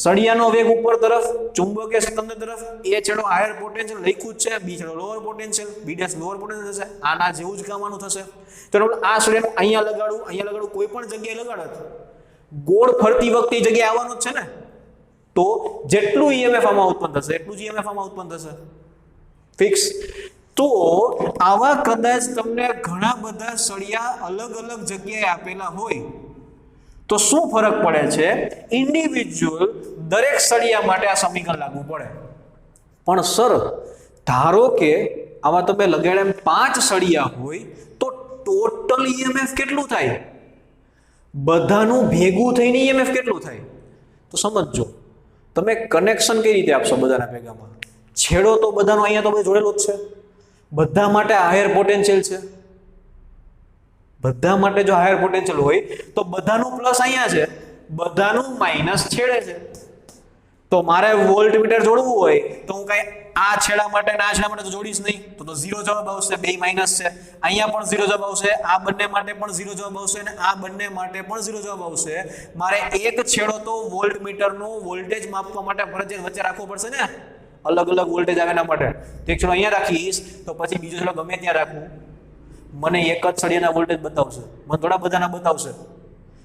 સળિયાનો વેગ ઉપર તરફ, ચુંબકીય સ્તંભ તરફ, A છેડો હાયર પોટેન્શિયલ લખ્યું જ છે, B છેડો lower potential, B dash lower potential થશે. આના જેવું જ કામવાનું થશે. તો આ સળિયાને અહીંયા લગાડું, કોઈ પણ જગ્યાએ લગાડત, ગોળ ફરતી વખતે એ જગ્યાએ આવવાનું જ છે ને, તો જેટલું EMF આમાં ઉત્પન્ન થશે એટલું જ EMF આમાં ઉત્પન્ન થશે, ફિક્સ. તો આવા કદાચ તમને ઘણા બધા સળિયા અલગ અલગ જગ્યાએ આપેલા હોય તો શું ફરક પડે છે? ઇન્ડિવિજ્યુઅલ દરેક સળિયા માટે આ સમીકરણ લાગુ પડે, પણ સર ધારો કે આવા તમે લગાડ્યા 5 સળિયા હોય તો ટોટલ ઈએમએફ કેટલું થાય? બધાનું ભેગું થઈને ઈએમએફ કેટલું થાય? તો સમજજો, તમે કનેક્શન કઈ રીતે આપશો બધાના ભેગામાં? છેડો તો બધાનો અહીંયા તો બધું જોડેલો જ છે, બધા માટે હાયર પોટેન્શિયલ છે. બધા માટે જો હાયર પોટેન્શિયલ હોય તો બધાનું પ્લસ અહીંયા છે, બધાનું માઇનસ છેડે છે. તો મારે વોલ્ટમીટર જોડવું હોય તો હું કઈ આ છેડા માટે અને આ છેડા માટે તો જોડીશ નહીં, તો 0 જવાબ આવશે. બે માઇનસ છે, અહીંયા પણ 0 જવાબ આવશે, આ બંને માટે પણ 0 જવાબ આવશે અને આ બંને માટે પણ 0 જવાબ આવશે. મારે એક છેડો તો વોલ્ટમીટરનો વોલ્ટેજ માપવા માટે ફરજિયાત વચ્ચે રાખવો પડશે ને, અલગ અલગ વોલ્ટેજ આવે એના માટે. તો એક છેડો અહીંયા રાખીશ તો પછી બીજો છેડો ગમે ત્યાં રાખું, મને એક જ સળિયાના વોલ્ટેજ બતાવશે, મને થોડા બધાના બતાવશે,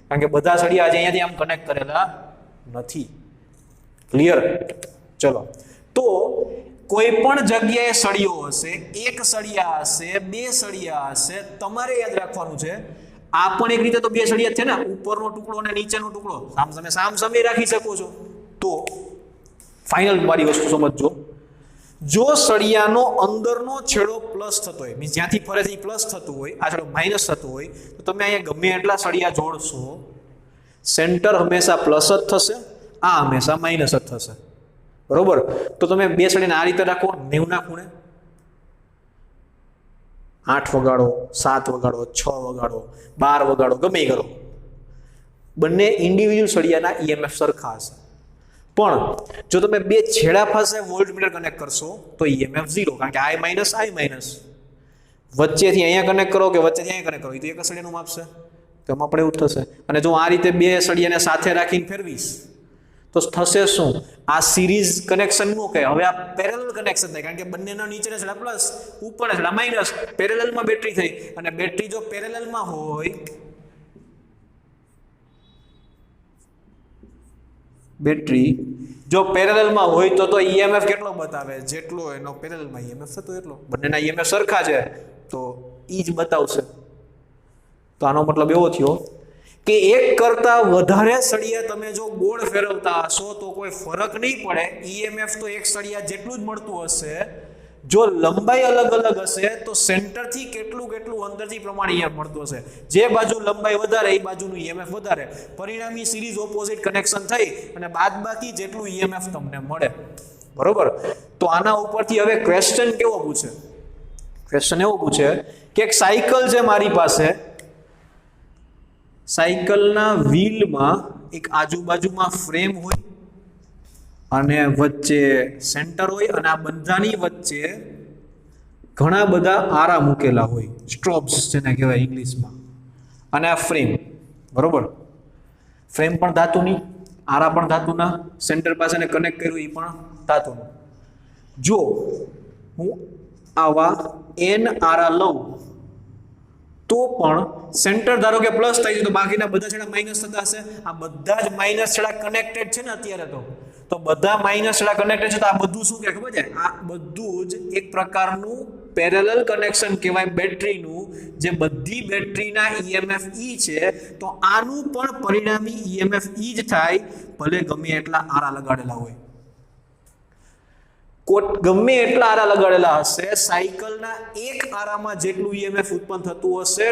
કારણ કે બધા સળિયા આજે અહીંયાથી આમ કનેક્ટ કરેલા નથી. ક્લિયર? ચલો, તો કોઈ પણ જગ્યાએ સળિયો હશે, એક સળિયા હશે, બે સળિયા હશે, તમારે યાદ રાખવાનું છે આ પણ એક રીતે તો બે સળિયા છે ને, ઉપરનો ટુકડો અને નીચેનો ટુકડો તમે સામસામે રાખી શકો છો. તો ફાઇનલ મારી વસ્તુ સમજજો, જો સળિયાનો અંદરનો છેડો પ્લસ થતો હોય, મીન્સ જ્યાંથી ફરે છે પ્લસ થતું હોય, આ છેડો માઇનસ થતું હોય, તો તમે અહીંયા ગમે એટલા સળિયા જોડશો, સેન્ટર હંમેશા પ્લસ જ થશે, આ હંમેશા માઇનસ જ થશે. બરોબર? તો તમે બે સળિયાને આ રીતે રાખો 90 ના ખૂણે, 8 વગાડો, 7 વગાડો, 6 વગાડો, 12 વગાડો, ગમે એ કરો, બંને ઇન્ડિવિજ્યુઅલ સળિયાના ઈએમએફ સરખા હશે. પણ જો તમે બે છેડા પાસે વોલ્ટમીટર કનેક્ટ કરશો તો ઈએમએફ 0, કારણ કે I માઇનસ I માઇનસ. વચ્ચેથી અહીંયા કનેક્ટ કરો કે વચ્ચેથી અહીંયા કનેક્ટ કરો, એ તો એક સળિયાનું માપશે, તો એમાં પણ એવું થશે. અને જો આ રીતે બે સળિયાને સાથે રાખીને ફેરવીશ તો થશે શું? આ સિરીઝ કનેક્શન નું કહે, હવે આ પેરેલલ કનેક્શન થાય, કારણ કે બંનેના નીચેના છેડા પ્લસ, ઉપરના છેડા માઇનસ, પેરેલલમાં બેટરી થઈ, અને બેટરી જો પેરેલલમાં હોય, બેટરી જો પેરેલલમાં હોય તો ઈએમએફ કેટલો બતાવે? જેટલો એનો પેરેલલમાં ઈએમએફ થતો એટલો. બંનેના ઈએમએફ સરખા છે તો ઈ જ બતાવશે. તો આનો મતલબ એવો થયો કે એક કરતા વધારે સળિયા તમે જો ગોળ ફેરવતા હશો તો કોઈ ફરક નહીં પડે, ઈએમએફ તો એક સળિયા જેટલું જ મળતું હશે. જો લંબાઈ અલગ અલગ હશે તો સેન્ટરથી કેટલું અંદરથી પ્રમાણે ઈએમએફ મળતું હશે. જે બાજુ લંબાઈ વધારે એ બાજુનું ઈએમએફ વધારે, પરિણામી સિરીઝ ઓપોઝિટ કનેક્શન થઈ અને બાદબાકી જેટલું ઈએમએફ તમને મળે. બરોબર? તો આના ઉપરથી હવે ક્વેશ્ચન કેવો પૂછે? ક્વેશ્ચન એવો પૂછે કે એક સાયકલ છે મારી પાસે, સાયકલના વ્હીલમાં એક આજુબાજુમાં ફ્રેમ હોય અને વચ્ચે સેન્ટર હોય, અને આ બધાની વચ્ચે ઘણા બધા આરા મૂકેલા હોય, સ્ટ્રોબ્સ જેને કહેવાય ઇંગ્લિશમાં, અને આ ફ્રેમ. બરોબર? ફ્રેમ પણ ધાતુની, આરા પણ ધાતુના, સેન્ટર પાસે કનેક્ટ કર્યું એ પણ ધાતુનું. જો હું આવા n આરા લઉં તો પણ સેન્ટર ધારો કે પ્લસ થઈ જાય તો બાકીના બધા છેડા માઇનસ થતા હશે. આ બધા જ માઇનસ છેડા કનેક્ટેડ છે ને અત્યારે, તો બધા માઇનસ છેડા કનેક્ટેડ છે, તો આ બધું શું કે ખબર છે? આ બધું જ એક પ્રકારનું પેરેલલ કનેક્શન કહેવાય બેટરીનું, જે બધી બેટરીના ઈએમએફ ઈ છે, તો આનું પણ પરિણામી ઈએમએફ ઈ જ થાય, ભલે ગમે એટલા આરા લગાડેલા હોય. ગમે એટલા આરા લગાડેલા હશે, સાયકલના એક આરામાં જેટલું ઈએમએફ ઉત્પન્ન થતું હશે,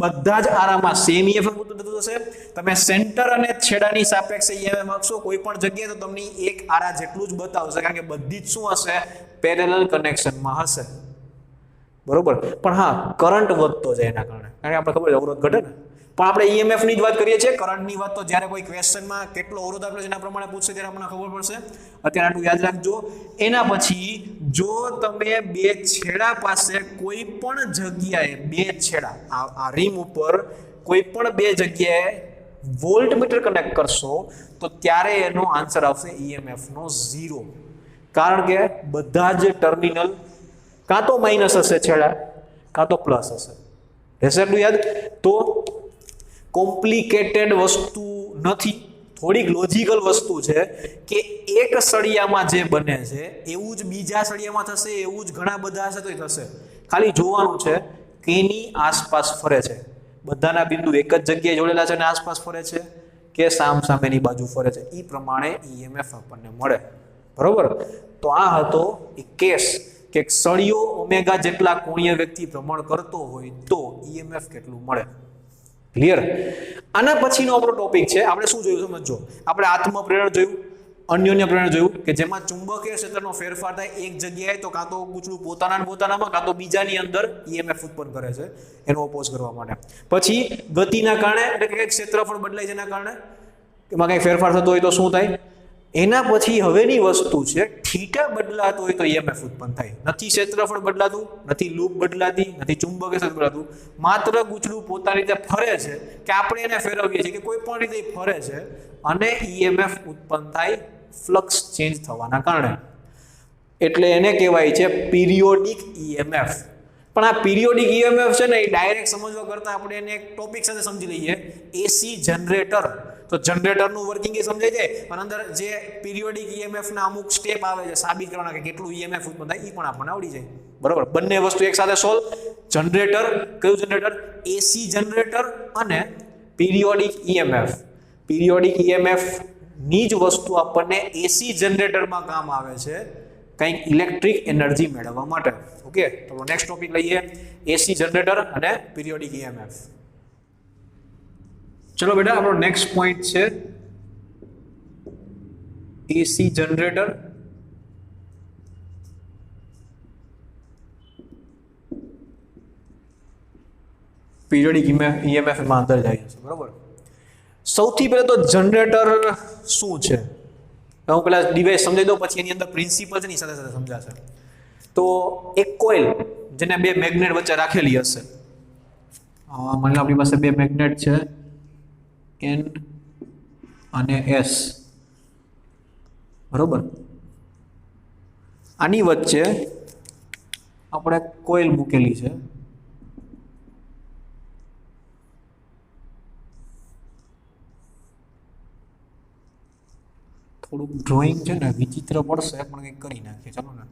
બધા જ આરામાં સેમ ઈએમએફ ઉત્પન્ન થતું હશે. તમે સેન્ટર અને છેડાની સાપેક્ષે ઈએમએફ આપશો કોઈ પણ જગ્યાએ તો તમને એક આરા જેટલું જ બતાવશે, કારણ કે બધી જ શું હશે? પેરેલલ કનેક્શનમાં હશે. બરોબર? પણ હા, કરંટ વધતો જાય એના કારણે, કારણ કે આપણે ખબર છે અવરોધ ઘટે ને. પણ આપણે ઈએમએફ ની જ વાત કરીએ છીએ, કરંટની વાત તો જ્યારે કોઈ ક્વેશ્ચનમાં કેટલો અવરોધ આપણે એના પ્રમાણે પૂછશે ત્યારે આપણને ખબર પડશે. અત્યારે આટલું યાદ રાખજો. એના પછી જો તમે બે છેડા પાસે કોઈ પણ જગ્યાએ બે છેડા આ રીમ ઉપર કોઈ પણ બે જગ્યાએ વોલ્ટમીટર કનેક્ટ કરશો તો ત્યારે એનો આન્સર આવશે ઈએમએફ નો 0, કારણ કે બધા જ ટર્મિનલ કાં તો માઇનસ હશે છેડા, કાં તો પ્લસ હશે. રહેશે એટલું યાદ? તો કોમ્પ્લિકેટેડ વસ્તુ નથી, થોડીક લોજિકલ વસ્તુ છે કે એક સળિયામાં જે બને છે એવું જ બીજા સળિયામાં થશે, એવું જ ઘણા બધા હશે તોય થશે. ખાલી જોવાનું છે કે એની આસપાસ ફરે છે, બધાના બિંદુ એક જ જગ્યાએ જોડેલા છે અને આસપાસ ફરે છે કે સામસામેની બાજુ ફરે છે, એ પ્રમાણે ઈએમએફ આપણને મળે. બરોબર. તો આ હતો એ કેસ કે સળિયો ઓમેગા જેટલા કોણીય વ્યક્તિ ભ્રમણ કરતો હોય તો ઈએમએફ કેટલું મળે. ક્લિયર. આના પછીનો આપણો ટોપિક છે, આપણે શું જોયું સમજો. આપણે આત્મપ્રેરણ જોયું, અન્યોન્ય પ્રેરણ જોયું કે જેમાં ચુંબકીય ક્ષેત્રનો ફેરફાર થાય એક જગ્યાએ તો કાં તો ગૂંચળું પોતાનામાં કાં તો બીજાની અંદર ઈએમએફ ઉત્પન્ન કરે છે એનો ઓપોઝ કરવા માટે. પછી ગતિના કારણે એટલે કે ક્ષેત્રફળ બદલાય જેના કારણે એમાં કંઈ ફેરફાર થતો હોય તો શું થાય. એના પછી હવેની વસ્તુ છે થીટા બદલાતો હોય તો ઈએમએફ ઉત્પન્ન થાય. નથી ક્ષેત્રફળ બદલાતું, નથી લૂપ બદલાતી, નથી ચુંબકીય ક્ષેત્ર બદલાતું, માત્ર ગૂંચળું પોતાની રીતે ફરે છે કે આપણે એને ફેરવીએ છીએ કે કોઈ પણ રીતે ફરે છે અને ઈએમએફ ઉત્પન્ન થાય ફ્લક્સ ચેન્જ થવાના કારણે. એટલે એને કહેવાય છે પિરિયોડિક ઈએમએફ. પણ આ પિરિયોડિક ઈએમએફ છે ને એ ડાયરેક્ટ સમજવા કરતાં આપણે એને એક ટોપિક સાથે સમજી લઈએ, એસી જનરેટર. તો જનરેટરનું વર્કિંગ એ સમજાય જાય, પણ અંદર જે પિરિયોડિક ઈએમએફ ના અમુક સ્ટેપ આવે છે સાબિત કરવાના કે કેટલું ઈએમએફ ઉત્પન્ન થાય એ પણ આપણને આવડી જાય. બરોબર. બંને વસ્તુ એક સાથે સોલ્વ. જનરેટર, કયું જનરેટર? એસી જનરેટર અને પિરિયોડિક ઈએમએફ. પિરિયોડિક ઈએમએફ ની જ વસ્તુ આપણને એસી જનરેટરમાં કામ આવે છે કંઈક ઇલેક્ટ્રિક એનર્જી મેળવવા માટે. ઓકે, તો નેક્સ્ટ ટોપિક લઈએ, એસી જનરેટર અને પિરિયોડિક ઈએમએફ. ચલો બેટા, આપણો નેક્સ્ટ પોઈન્ટ છે એસી જનરેટર પિરિયોડિક ઈએમએફ માં અંદર જાય છે. બરોબર. સૌથી પહેલા તો જનરેટર શું છે હું પેલા ડિવાઇસ સમજાવી દઉં, પછી એની અંદર પ્રિન્સિપલ છે એની સાથે સાથે સમજાશે. તો એક કોઇલ જેને બે મેગ્નેટ વચ્ચે રાખેલી હશે, માની લો આપણી પાસે બે મેગ્નેટ છે એન અને એસ. બરોબર. આની વચ્ચે આપણે કોઇલ મૂકેલી છે. થોડુંક ડ્રોઈંગ છે ને વિચિત્ર પડશે પણ કંઈક કરી નાખીએ. ચાલો ને.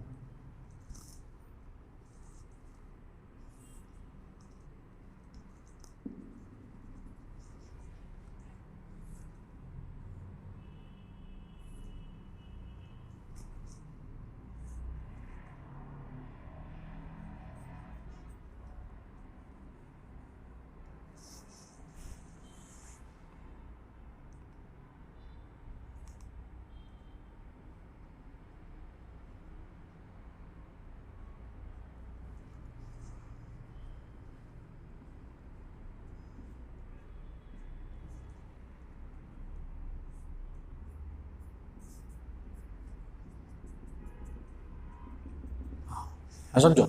સમજો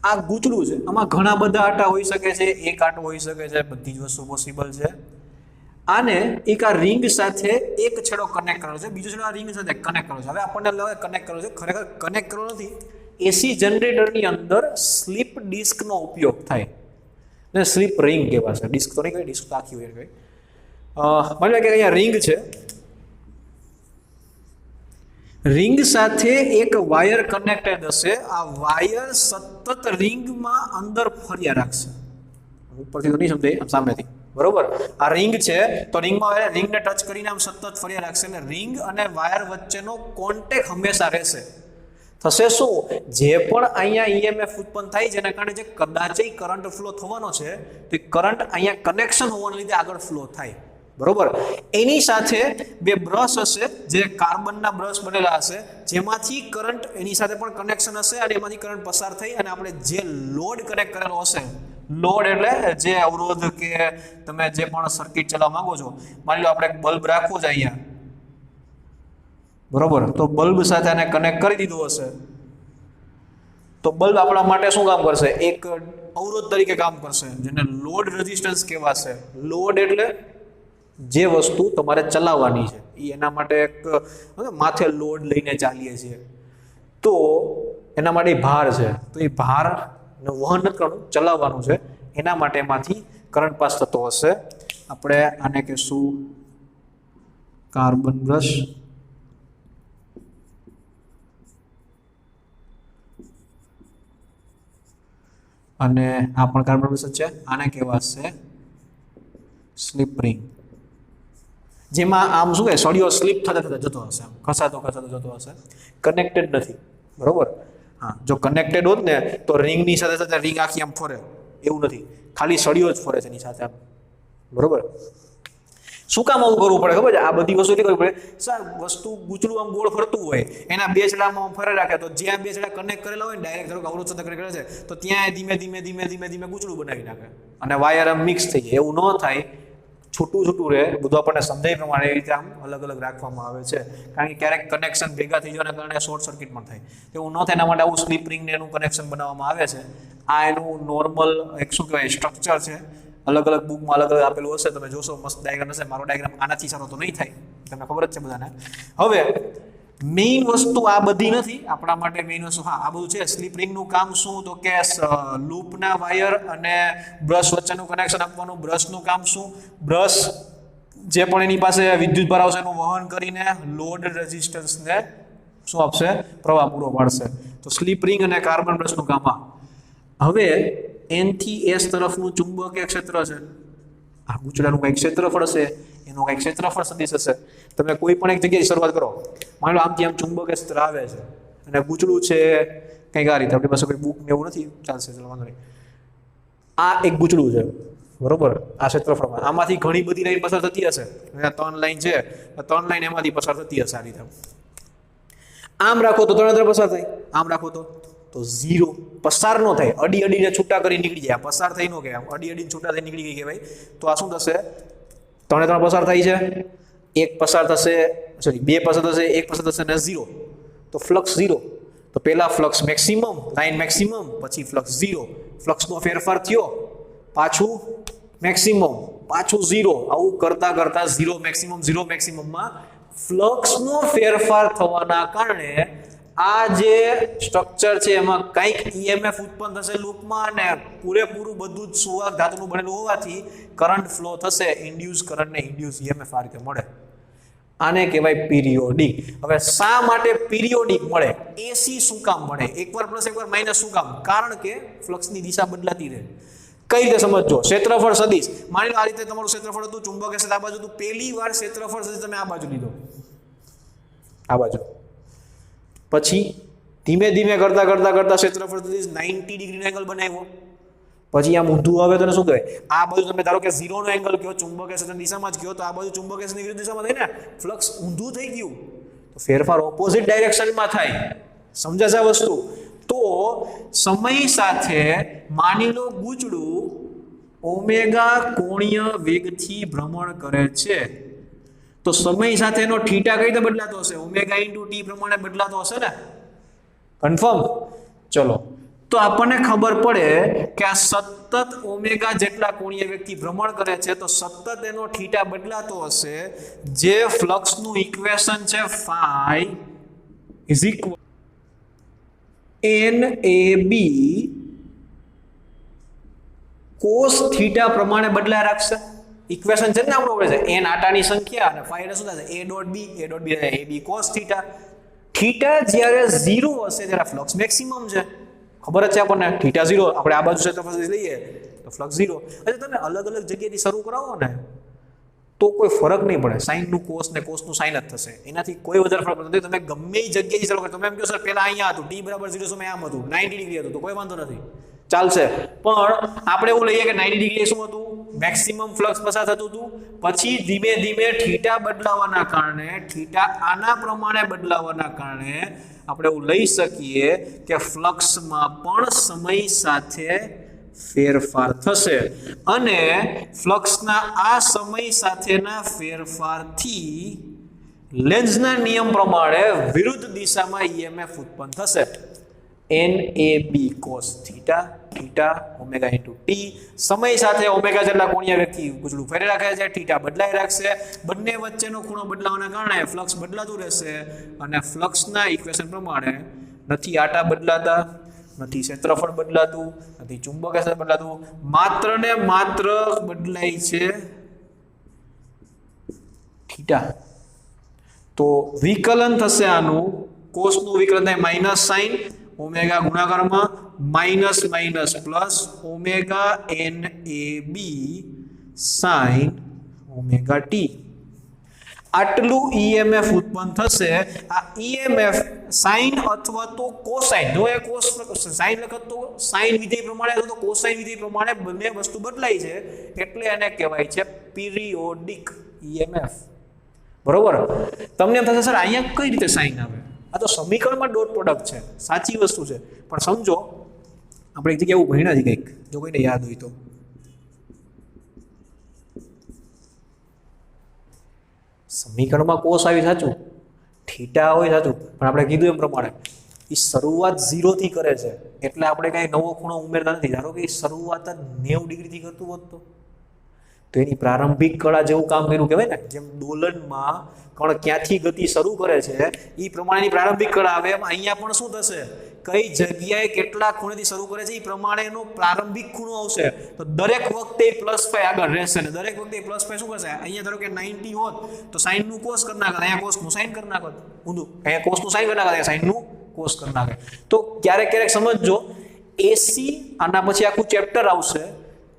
આ ગૂંચળું છે, આમાં ઘણા બધા આટા હોઈ શકે છે, એક આટો હોઈ શકે છે, બધી જ વસ્તુ પોસિબલ છે. આને એક આ રિંગ સાથે એક છેડો કનેક્ટ કરેલો છે, બીજો છેડો આ રિંગ સાથે કનેક્ટ કરેલો છે. હવે આપણને લાગે કનેક્ટ કરેલો છે, ખરેખર કનેક્ટ કરેલો નથી. એસી જનરેટરની અંદર સ્લીપ ડિસ્કનો ઉપયોગ થાય ને સ્લીપ રિંગ કહેવાય છે. ડિસ્ક તો નહીં, કઈ ડિસ્ક આખી હોય કઈ. માની લો કે અહીંયા રિંગ છે, રિંગ સાથે એક વાયર કનેક્ટેડ હશે. આ વાયર સતત રિંગમાં અંદર ફર્યા રાખશે. ઉપરથી તો નહીં સમજાય, સામેથી. બરોબર. આ રિંગ છે તો રિંગમાં રિંગને ટચ કરીને આમ સતત ફર્યા રાખશે એટલે રિંગ અને વાયર વચ્ચેનો કોન્ટેક્ટ હંમેશા રહેશે. થશે શું? જે પણ અહીંયા ઈએમએફ ઉત્પન્ન થાય જેના કારણે જે કદાચ કરંટ ફ્લો થવાનો છે તો કરંટ અહીંયા કનેક્શન હોવાને લીધે આગળ ફ્લો થાય. બરોબર. એની સાથે બે બ્રશ હશે જે કાર્બનના બ્રશ બનેલા હશે જેમાંથી કરંટ એની સાથે પણ કનેક્શન હશે અને એમાંથી કરંટ પસાર થઈ અને આપણે જે લોડ કનેક્ટ કરેલો હશે, લોડ એટલે જે અવરોધ કે તમે જે પણ સર્કિટ ચલાવવા માંગો છો, માની લો આપણે એક બલ્બ રાખવો છે અહીંયા, બરોબર, તો બલ્બ સાથે આને કનેક્ટ કરી દીધું હશે તો બલ્બ આપણા માટે શું કામ કરશે? એક અવરોધ તરીકે કામ કરશે જેને લોડ રેઝિસ્ટન્સ કહેવાશે. લોડ એટલે જે વસ્તુ તમારે ચલાવવાની છે એ એના માટે એક માથે લોડ લઈને ચાલીએ છીએ તો એના માટે ભાર છે, તો એ ભારને વહન નથી કરવાનું, ચલાવવાનું છે. એના માટે એમાંથી કરંટ પાસ થતો હશે. આપણે આને કહીશું કાર્બન બ્રશ. અને આ પણ કાર્બન બ્રશ છે. આને કહેવાશે સ્લીપ રિંગ. જેમાં આમ શું કહે સળિયો સ્લીપ થતા થતા જતો હશે, આમ ખસાતો જતો હશે, કનેક્ટેડ નથી, બરોબર. હા, જો કનેક્ટેડ હોત ને તો રિંગની સાથે સાથે રિંગ આખી આમ ફરે, એવું નથી, ખાલી સળિયો જ ફરે છે એની સાથે આમ, બરોબર. શું કામ આવું કરવું પડે ખબર છે? આ બધી વસ્તુ કરવી પડે. સર વસ્તુ ગૂંચળું આમ ગોળ ફરતું હોય, એના બે છેડામાં ફરે રાખે, તો જ્યાં બે છેડા કનેક્ટ કરેલા હોય ને ડાયરેક્ટ ધારો કે અવરોધ સાથે કનેક્ટ કરે છે, તો ત્યાં ધીમે ધીમે ગૂંચળું બનાવી નાખે અને વાયર આમ મિક્સ થઈ જાય. એવું ન થાય, છૂટું રહે, બધું આપણને સમજાય પ્રમાણે એ રીતે આમ અલગ અલગ રાખવામાં આવે છે. કારણ કે ક્યારેક કનેક્શન ભેગા થઈ જવાના કારણે શોર્ટ સર્કિટ પણ થાય. એવું ન થાય એના માટે આવું સ્લીપ રિંગને એનું કનેક્શન બનાવવામાં આવે છે. આ એનું નોર્મલ એક શું કહેવાય સ્ટ્રક્ચર છે. અલગ અલગ બુકમાં અલગ અલગ આપેલું હશે, તમે જોશો મસ્ત ડાયાગ્રામ હશે. મારો ડાયાગ્રામ આનાથી સારો તો નહીં થાય, તમને ખબર જ છે બધાને. હવે મેઇન વસ્તુ આ બધી નથી આપણા માટે. મેઇન વસ્તુ હા આ બધું છે. સ્લીપ રિંગનું કામ શું? તો કે લૂપના વાયર અને બ્રશ વચ્ચેનું કનેક્શન આપવાનું. બ્રશનું કામ શું? બ્રશ જે પણ એની પાસે વિદ્યુત ભાર આવશે એનું વહન કરીને લોડ રેઝિસ્ટન્સને શું આપશે? પ્રવાહ પૂરો પાડશે. તો સ્લીપ રિંગ અને કાર્બન બ્રશનું કામ આ. હવે N થી S તરફનું ચુંબકીય ક્ષેત્ર છે. આ ગૂંચળાનું કંઈક ક્ષેત્રફળ હશે, એનું કંઈક ક્ષેત્રફળ સદિશ હશે. તમે કોઈ પણ એક જગ્યાએ શરૂઆત કરો, માની લો આમથી આમ ચુંબકીય ક્ષેત્ર આવે છે અને ગૂંચળું છે કંઈક આ રીતે. આપણી પાસે કોઈ બુક ને એવું નથી, ચાલશે, ચલો વાંધો નહીં. આ એક ગૂંચળું છે, બરોબર. આ ક્ષેત્રફળમાં આમાંથી ઘણી બધી લાઈન પસાર થતી હશે. 3 લાઈન છે, 3 લાઈન એમાંથી પસાર થતી હશે આ રીતે. આમ રાખો તો 3 પસાર થાય, આમ રાખો તો 0 પસાર ન થાય. અડીને છૂટા કરી નીકળી જાય. પસાર થઈ ન કે આમ અડીને છૂટા થઈ નીકળી ગઈ કે ભાઈ, તો આ શું થશે? 3 પસાર થાય છે, એક પસાર થશે, સોરી 2 પસાર થશે, એક પસાર થશે ને 0. તો ફ્લક્સ 0. તો પહેલા ફ્લક્સ મેક્સિમમ, લાઈન મેક્સિમમ, પછી ફ્લક્સ 0. ફ્લક્સનો ફેરફાર થયો, પાછું મેક્સિમમ, પાછું 0. આવું કરતા 0 મેક્સિમમમાં ફ્લક્સનો ફેરફાર થવાના કારણે આ જે સ્ટ્રક્ચર છે એમાં કંઈક EMF ઉત્પન્ન થશે લૂપમાં, અને પૂરેપૂરું બધું જ સુવાહક ધાતુનું બનેલું હોવાથી કરંટ ફ્લો થશે. ઇન્ડ્યુસ કરંટ ને ઇન્ડ્યુસ EMF આ રીતે મળે. આને કહેવાય પિરિયોડિક. હવે શા માટે પિરિયોડિક મળે? એસી શું કામ મળે? એકવાર પ્લસ એકવાર માઇનસ શું કામ? કારણ કે ફ્લક્સની દિશા બદલાતી રહે. કઈ રીતે સમજો? ક્ષેત્રફળ સદિશ. માની લો આ રીતે તમારું ક્ષેત્રફળ હતું, ચુંબકીય ક્ષેત્ર આ બાજુ હતું. પહેલી વાર ક્ષેત્રફળ સદિશ તમે આ બાજુ લીધો, આ બાજુ. પછી ધીમે કરતા ક્ષેત્રફળ સદિશ 90 ડિગ્રીનો એંગલ બનાવ્યો. પછી આમ ઊંધું આવે તો શું કહેવાય? આ બાજુ તમે ધારો કે 0 નો એંગલ કયો, ચુંબકીય ક્ષેત્રની દિશામાં જ કયો, તો આ બાજુ ચુંબકીય ક્ષેત્રની વિરુદ્ધ દિશામાં થાય ને, ફ્લક્સ ઊંધું થઈ ગયું. તો ફેરફાર ઓપોઝિટ ડાયરેક્શનમાં થાય. સમજાશે આ વસ્તુ? તો સમય સાથે માની લો ગૂંચળું ઓમેગા કોણીય વેગથી ભ્રમણ કરે છે, તો સમય સાથે એનો થીટા કઈ રીતે બદલાતો હશે? ઓમેગા ઇન્ટુ ટી પ્રમાણે બદલાતો હશે ને? કન્ફર્મ? ચલો, તો આપણને ખબર પડે કે આ સતત ઓમેગા જેટલા કોણીય વેગથી ભ્રમણ કરે છે, તો સતત એનો થીટા બદલાતો હશે. જે ફ્લક્સનું ઇક્વેશન છે phi is equal NAB cos theta પ્રમાણે બદલાય રાખશે. ઇક્વેશન છે ને આપણો છે n આટાની સંખ્યા અને ફાઈ એટલે શું થશે? A dot B AB cos theta. Theta જ્યારે 0 હશે ત્યારે ફ્લક્સ મેક્સિમમ છે. ખબર જ છે આપણને, થીટા 0. આપણે આ બાજુ ક્ષેત્રફળ લઈએ તો ફ્લક્સ 0. એટલે તમે અલગ અલગ જગ્યાએથી શરૂ કરાવો ને તો કોઈ ફરક નહીં પડે. સાઇનનું કોસ ને કોસનું સાઇન જ થશે. એનાથી કોઈ વધારે ફરક નથી. તમે ગમે એ જગ્યાએથી શરૂ કરો, તમે એમ કહો સર પહેલા અહીંયા હતું, t બરાબર 0 સમય આમ હતું, 90 ડિગ્રી હતું, તો કોઈ વાંધો નથી, ચાલશે. પણ આપણે એવું લઈએ કે 90 ડિગ્રી શું હતું? મેક્સિમમ ફ્લક્સ પસાર થતું હતું. પછી ધીમે થીટા બદલાવાના કારણે, થીટા આના પ્રમાણે બદલાવાના કારણે આપણે એવું લઈ શકીએ કે ફ્લક્સમાં પણ સમય સાથે ફેરફાર થશે. અને ફ્લક્સના આ સમય સાથેના ફેરફારથી લેન્ઝના નિયમ પ્રમાણે વિરુદ્ધ દિશામાં EMF ઉત્પન્ન થશે. NAB cos theta omega into T. સમય સાથે ઓમેગા જેટલા કોણીય વેગથી ગૂંચળું ફેરી રાખે છે, થીટા બદલાઈ રાખશે. બંને વચ્ચેનો ખૂણો બદલાવાના કારણે ફ્લક્સ બદલાતું રહેશે. અને ફ્લક્સના ઇક્વેશન પ્રમાણે નથી આટા બદલાતા, નથી ક્ષેત્રફળ બદલાતું, નથી ચુંબકીય ક્ષેત્ર બદલાતું, માત્ર ને માત્ર બદલાય છે થીટા. તો વિકલન થશે આનું, કોસનું વિકલન થાય માઇનસ સાઇન ઓમેગા ગુણાકારમાં minus plus omega NAB sine omega T. આટલું ઈએમએફ ઉત્પન્ન થશે. આ ઈએમએફ સાઇન અથવા તો કોસાઇન, જો એ કોસ સાઇન લખત તો સાઇન વિધેય પ્રમાણે અથવા તો કોસાઇન વિધેય પ્રમાણે બંને વસ્તુ બદલાય છે, એટલે એને કહેવાય છે પિરિયોડિક ઈએમએફ. બરોબર. તમને એમ થશે સર અહીંયા કઈ રીતે સાઇન આવે? આ તો સમીકરણમાં ડોટ પ્રોડક્ટ છે, સાચી વસ્તુ છે, પણ સમજો આપણે એક જગ્યાએ એવું ભણ્યા છે કંઈક, જો કોઈને યાદ હોય તો. સમીકરણમાં કોસ આવી સાચું, થીટા હોય સાચું, પણ આપણે કીધું એમ પ્રમાણે એ શરૂઆત 0 થી કરે છે, એટલે આપણે કઈ નવો ખૂણો ઉમેરતા નથી. ધારો કે શરૂઆત જ 90 ડિગ્રીથી કરતું હોત તો એની પ્રારંભિક કળા જેવું કામ કર્યું કહેવાય ને. જેમ દોલનમાં કણ ક્યાંથી ગતિ શરૂ કરે છે એ પ્રમાણેની પ્રારંભિક કળા આવે, એમ અહીંયા પણ શું થશે, કઈ જગ્યાએ કેટલા ખૂણેથી શરૂ કરે છે એ પ્રમાણેનો પ્રારંભિક ખૂણો આવશે. તો દરેક વખતે +5 આગળ રહેશે ને દરેક વખતે +5 શું કરશે, અહીંયા ધારો કે 90 હોત તો સાઇન નું કોસ કરી નાખે, અહીંયા કોસ નું સાઇન કરી નાખે, ઊંધું અહીંયા કોસ નું સાઇન કરી નાખે, અહીંયા સાઇન નું કોસ કરી નાખે. તો ક્યારેક ક્યારેક સમજજો, એસી આના પછી આખું ચેપ્ટર આવશે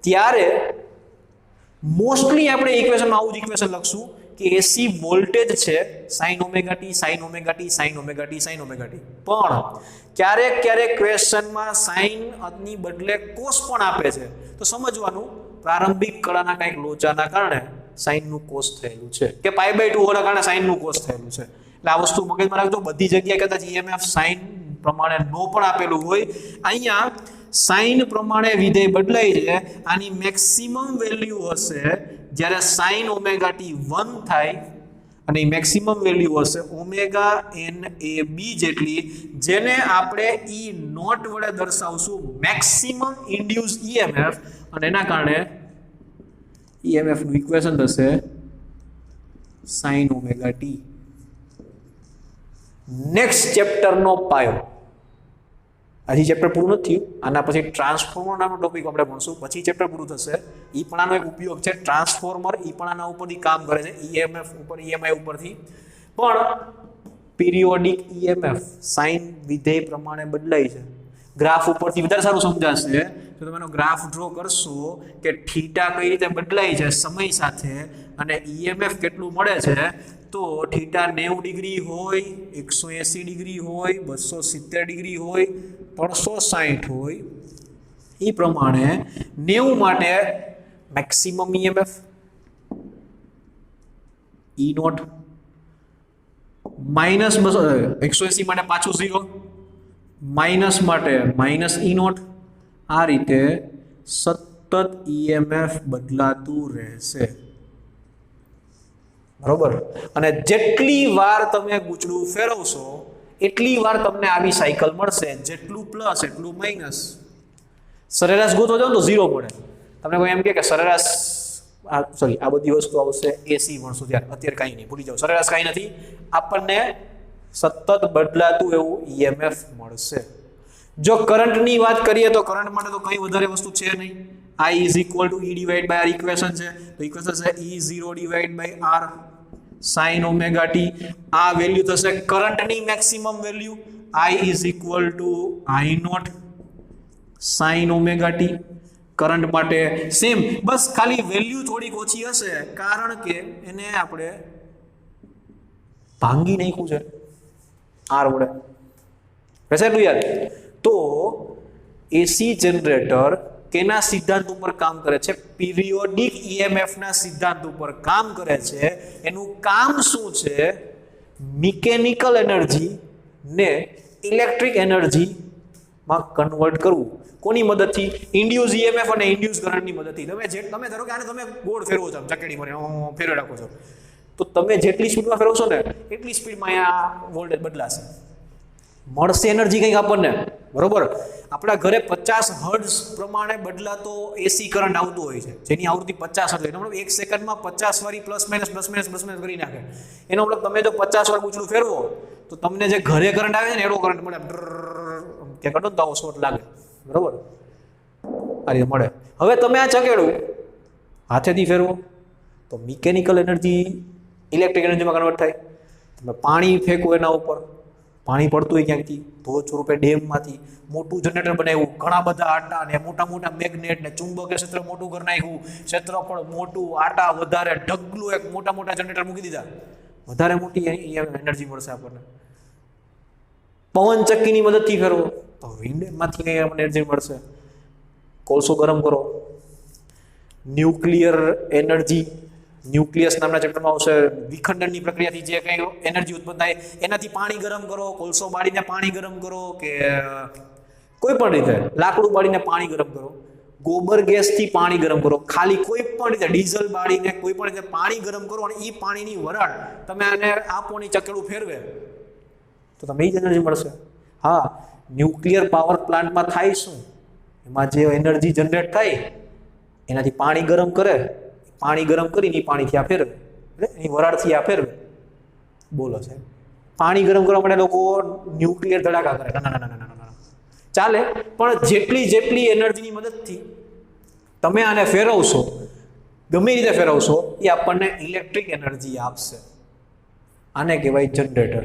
ત્યારે મોસ્ટલી આપણે ઇક્વેશનમાં આવું જ ઇક્વેશન લખશું કે એસી વોલ્ટેજ છે sin omega T sin omega T sin omega T sin omega T. પણ ક્યારેક ક્યારેક ક્વેશ્ચનમાં સાઇન ની બદલે કોસ પણ આપે છે, તો સમજવાનું પ્રારંભિક કળાના કંઈક લોચાના કારણે સાઇન નું કોસ થયેલું છે કે π/2 હોવાના કારણે સાઇન નું કોસ થયેલું છે. એટલે આ વસ્તુ મગજમાં રાખજો. બધી જગ્યાએ કદાચ ઈએમએફ સાઇન પ્રમાણે નો પણ આપેલું હોય, અહીંયા સાઇન પ્રમાણે વિધેય બદલાય છે. આની મેક્સિમમ વેલ્યુ હશે જ્યારે sin ઓમેગા ટી 1 થાય અને મેક્સિમમ વેલ્યુ હશે ઓમેગા NAB જેટલી, જેને આપણે E નોટ વડે દર્શાવશું મેક્સિમમ ઇન્ડ્યુસ EMF, અને એના કારણે EMF નું ઇક્વેશન થશે sin omega T. Next chapter નો પાયો. હજી ચેપ્ટર પૂરું નથી થયું, આના પછી ટ્રાન્સફોર્મર નામનો ટોપિક આપણે ભણશું, પછી ચેપ્ટર પૂરું થશે. ઈ પણ આનો એક ઉપયોગ છે, ટ્રાન્સફોર્મર ઈ પણ આના ઉપરથી કામ કરે છે, ઈએમએફ ઉપર ઈએમઆઈ ઉપરથી. પણ પિરિયોડિક ઈએમએફ સાઇન વિધેય પ્રમાણે બદલાય છે. ગ્રાફ ઉપરથી વધારે સારું સમજાશે તો તમે ગ્રાફ ડ્રો કરશો કે થીટા કઈ રીતે બદલાય છે સમય સાથે અને ઈએમએફ કેટલું મળે છે. તો થીટા 90 ડિગ્રી હોય, 180 ડિગ્રી હોય, 270 ડિગ્રી હોય, 360 હોય, એ પ્રમાણે 90 માટે maximum EMF E naught, minus 180 માટે પાછું 0, માઇનસ માટે માઇનસ E નોટ. આ રીતે સતત ઈએમએફ બદલાતું રહેશે. બરોબર. અને જેટલી વાર તમે ગૂંચળું ફેરવશો એટલી વાર તમને આવી સાયકલ મળશે, જેટલું પ્લસ એટલું માઇનસ. સરેરાશ ગોતવા જાવ તો 0 મળે. તમને કોઈ એમ કે સરેરાશ આ બધી વસ્તુ આવશે એસી ભણશું ત્યારે, અત્યારે કાંઈ નહીં, ભૂલી જાઓ, સરેરાશ કાંઈ નથી, આપણને સતત બદલાતું એવું ઈએમએફ મળશે. જો કરંટની વાત કરીએ તો કરંટ માટે તો કંઈ વધારે વસ્તુ છે નહીં. I = E / R ઇક્વેશન છે, તો ઇક્વેશન છે E0 / R sin omega T. આ વેલ્યુ થશે કરંટની maximum value, I = I0 sin omega T. Current માટે સેમ, બસ ખાલી વેલ્યુ થોડીક ઓછી હશે કારણ કે એને આપણે ભાંગી નાખ્યું છે R વડે. બેસાડું યાર. તો એસી જનરેટર કેના સિદ્ધાંત ઉપર કામ કરે છે? પિરિયોડિક ઈએમએફ ના સિદ્ધાંત ઉપર કામ કરે છે. એનું કામ શું છે? મિકેનિકલ એનર્જી ને ઇલેક્ટ્રિક એનર્જી માં કન્વર્ટ કરવું. કોની મદદથી? ઇન્ડ્યુસ ઈએમએફ અને ઇન્ડ્યુસ કરંટની મદદથી. તમે ધારો કે આને તમે ગોળ ફેરવો છો, ચકેડી મારે ફેરવી રાખો છો, તો તમે જેટલી સ્પીડમાં ફેરવશો ને એટલી સ્પીડમાં અહીંયા વોલ્ટેજ બદલાશે, મળશે એનર્જી કંઈક આપણને. બરોબર. આપણા ઘરે 50 હર્ટ્ઝ પ્રમાણે બદલાતો એસી કરંટ આવતો હોય છે, જેની આવૃત્તિ 50 હર્ટ્ઝ. એનો મતલબ 1 સેકન્ડમાં 50 વારી પ્લસ માઇનસ કરી નાખે. એનો મતલબ તમે જો 50 વાર ગૂંચળું ફેરવો તો તમને જે ઘરે કરંટ આવે છે ને એનો કરંટ મળે, કે કરો તો આવો શોર્ટ લાગે. બરોબર, આ રીતે મળે. હવે તમે આ ચકેડું હાથેથી ફેરવો તો મિકેનિકલ એનર્જી ઇલેક્ટ્રિક એનર્જીમાં કન્વર્ટ થાય. તમે પાણી ફેંકો એના ઉપર પાણી પડતું હોય ક્યાંકથી, ધોધ સ્વરૂપે ડેમમાંથી મોટું જનરેટર બનાવ્યું, ઘણા બધા આટા ને મોટા મોટા મેગ્નેટ ને ચુંબકીય ક્ષેત્ર મોટું કરી નાખ્યું, ક્ષેત્રફળ મોટું, આટા વધારે, ઢગલું એક મોટા મોટા જનરેટર મૂકી દીધા, વધારે મોટી એનર્જી મળશે આપણને. પવન ચક્કીની મદદથી ફેરવો તો વિન્ડમાંથી કઈ એનર્જી મળશે. કોલસો ગરમ કરો, ન્યુક્લિયર એનર્જી, ન્યુક્લિયસ નામના ચેપ્ટરમાં આવશે, વિખંડનની પ્રક્રિયાથી જે કંઈ એનર્જી ઉત્પન્ન થાય એનાથી પાણી ગરમ કરો, કોલસો બાળીને પાણી ગરમ કરો, કે કોઈ પણ રીતે લાકડું બાળીને પાણી ગરમ કરો, ગોબર ગેસથી પાણી ગરમ કરો, ખાલી કોઈ પણ રીતે ડીઝલ બાળીને કોઈ પણ રીતે પાણી ગરમ કરો અને એ પાણીની વરાળ તમે આને આપોની ચકેડું ફેરવે તો તમને એ જ એનર્જી મળશે. હા, ન્યુક્લિયર પાવર પ્લાન્ટમાં થાય શું, એમાં જે એનર્જી જનરેટ થાય એનાથી પાણી ગરમ કરે, પાણી ગરમ કરીને એ પાણીથી આ ફેરવે, એટલે એની વરાળથી આ ફેરવે. બોલો છે પાણી ગરમ કરવા માટે લોકો ન્યુક્લિયર ધડાકા કરે, ના ના ના ના ના ચાલે, પણ જેટલી એનર્જીની મદદથી તમે આને ફેરવશો, ગમે રીતે ફેરવશો, એ આપણને ઇલેક્ટ્રિક એનર્જી આપશે. આને કહેવાય જનરેટર.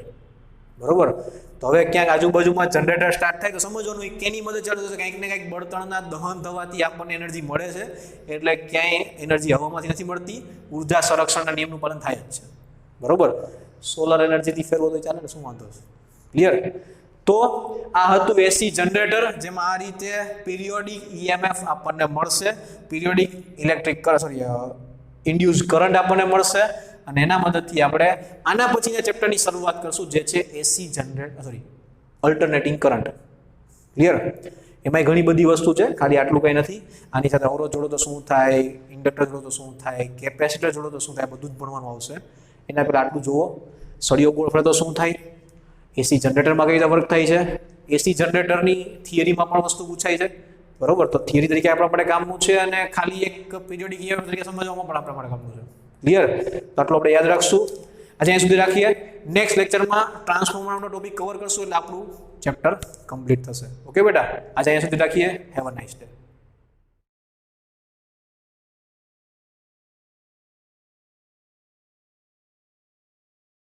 બરોબર. તો હવે ક્યાંક આજુબાજુમાં જનરેટર સ્ટાર્ટ થાય તો સમજવાનું કેની મદદ ચાલુ થશે, કંઈક ને કંઈક બળતણના દહન થવાથી આપણને એનર્જી મળે છે. એટલે ક્યાંય એનર્જી હવામાંથી નથી મળતી, ઉર્જા સંરક્ષણના નિયમનું પાલન થાય જ છે. બરોબર. સોલર એનર્જીથી ફેરવો તો ચાલે ને, શું વાંધો છે? ક્લિયર. તો આ હતું એસી જનરેટર, જેમાં આ રીતે પિરિયોડિક ઈએમએફ આપણને મળશે, પિરિયોડિક ઇલેક્ટ્રિક ઇન્ડ્યુસ કરંટ આપણને મળશે, અને એના મદદથી આપણે આના પછીના ચેપ્ટરની શરૂઆત કરશું, જે છે એસી અલ્ટરનેટિંગ કરંટ. ક્લિયર. એમાં ઘણી બધી વસ્તુ છે, ખાલી આટલું કંઈ નથી. આની સાથે અવરોધ જોડો તો શું થાય, ઇન્ડક્ટર જોડો તો શું થાય, કેપેસિટર જોડો તો શું થાય, બધું જ ભણવાનું આવશે. એના પહેલાં આટલું જુઓ, સળિયો ગોળ ફરે તો શું થાય, એસી જનરેટરમાં કઈ રીતે વર્ક થાય છે, એસી જનરેટરની થિયરીમાં પણ વસ્તુ પૂછાય છે. બરોબર. તો થિયરી તરીકે આપણા માટે કામનું છે, અને ખાલી એક પિરિયોડિક ઈએમએફ તરીકે સમજવામાં પણ આપણા માટે કામનું છે. ક્લિયર. તો આટલું આપણે યાદ રાખશું. આજે અહીં સુધી રાખીએ. નેક્સ્ટ લેક્ચરમાં ટ્રાન્સફોર્મરનો ટોપિક કવર કરશું, એટલે આપણું ચેપ્ટર કમ્પ્લીટ થશે. ઓકે બેટા, આજે અહીં સુધી રાખીએ. Have a nice day.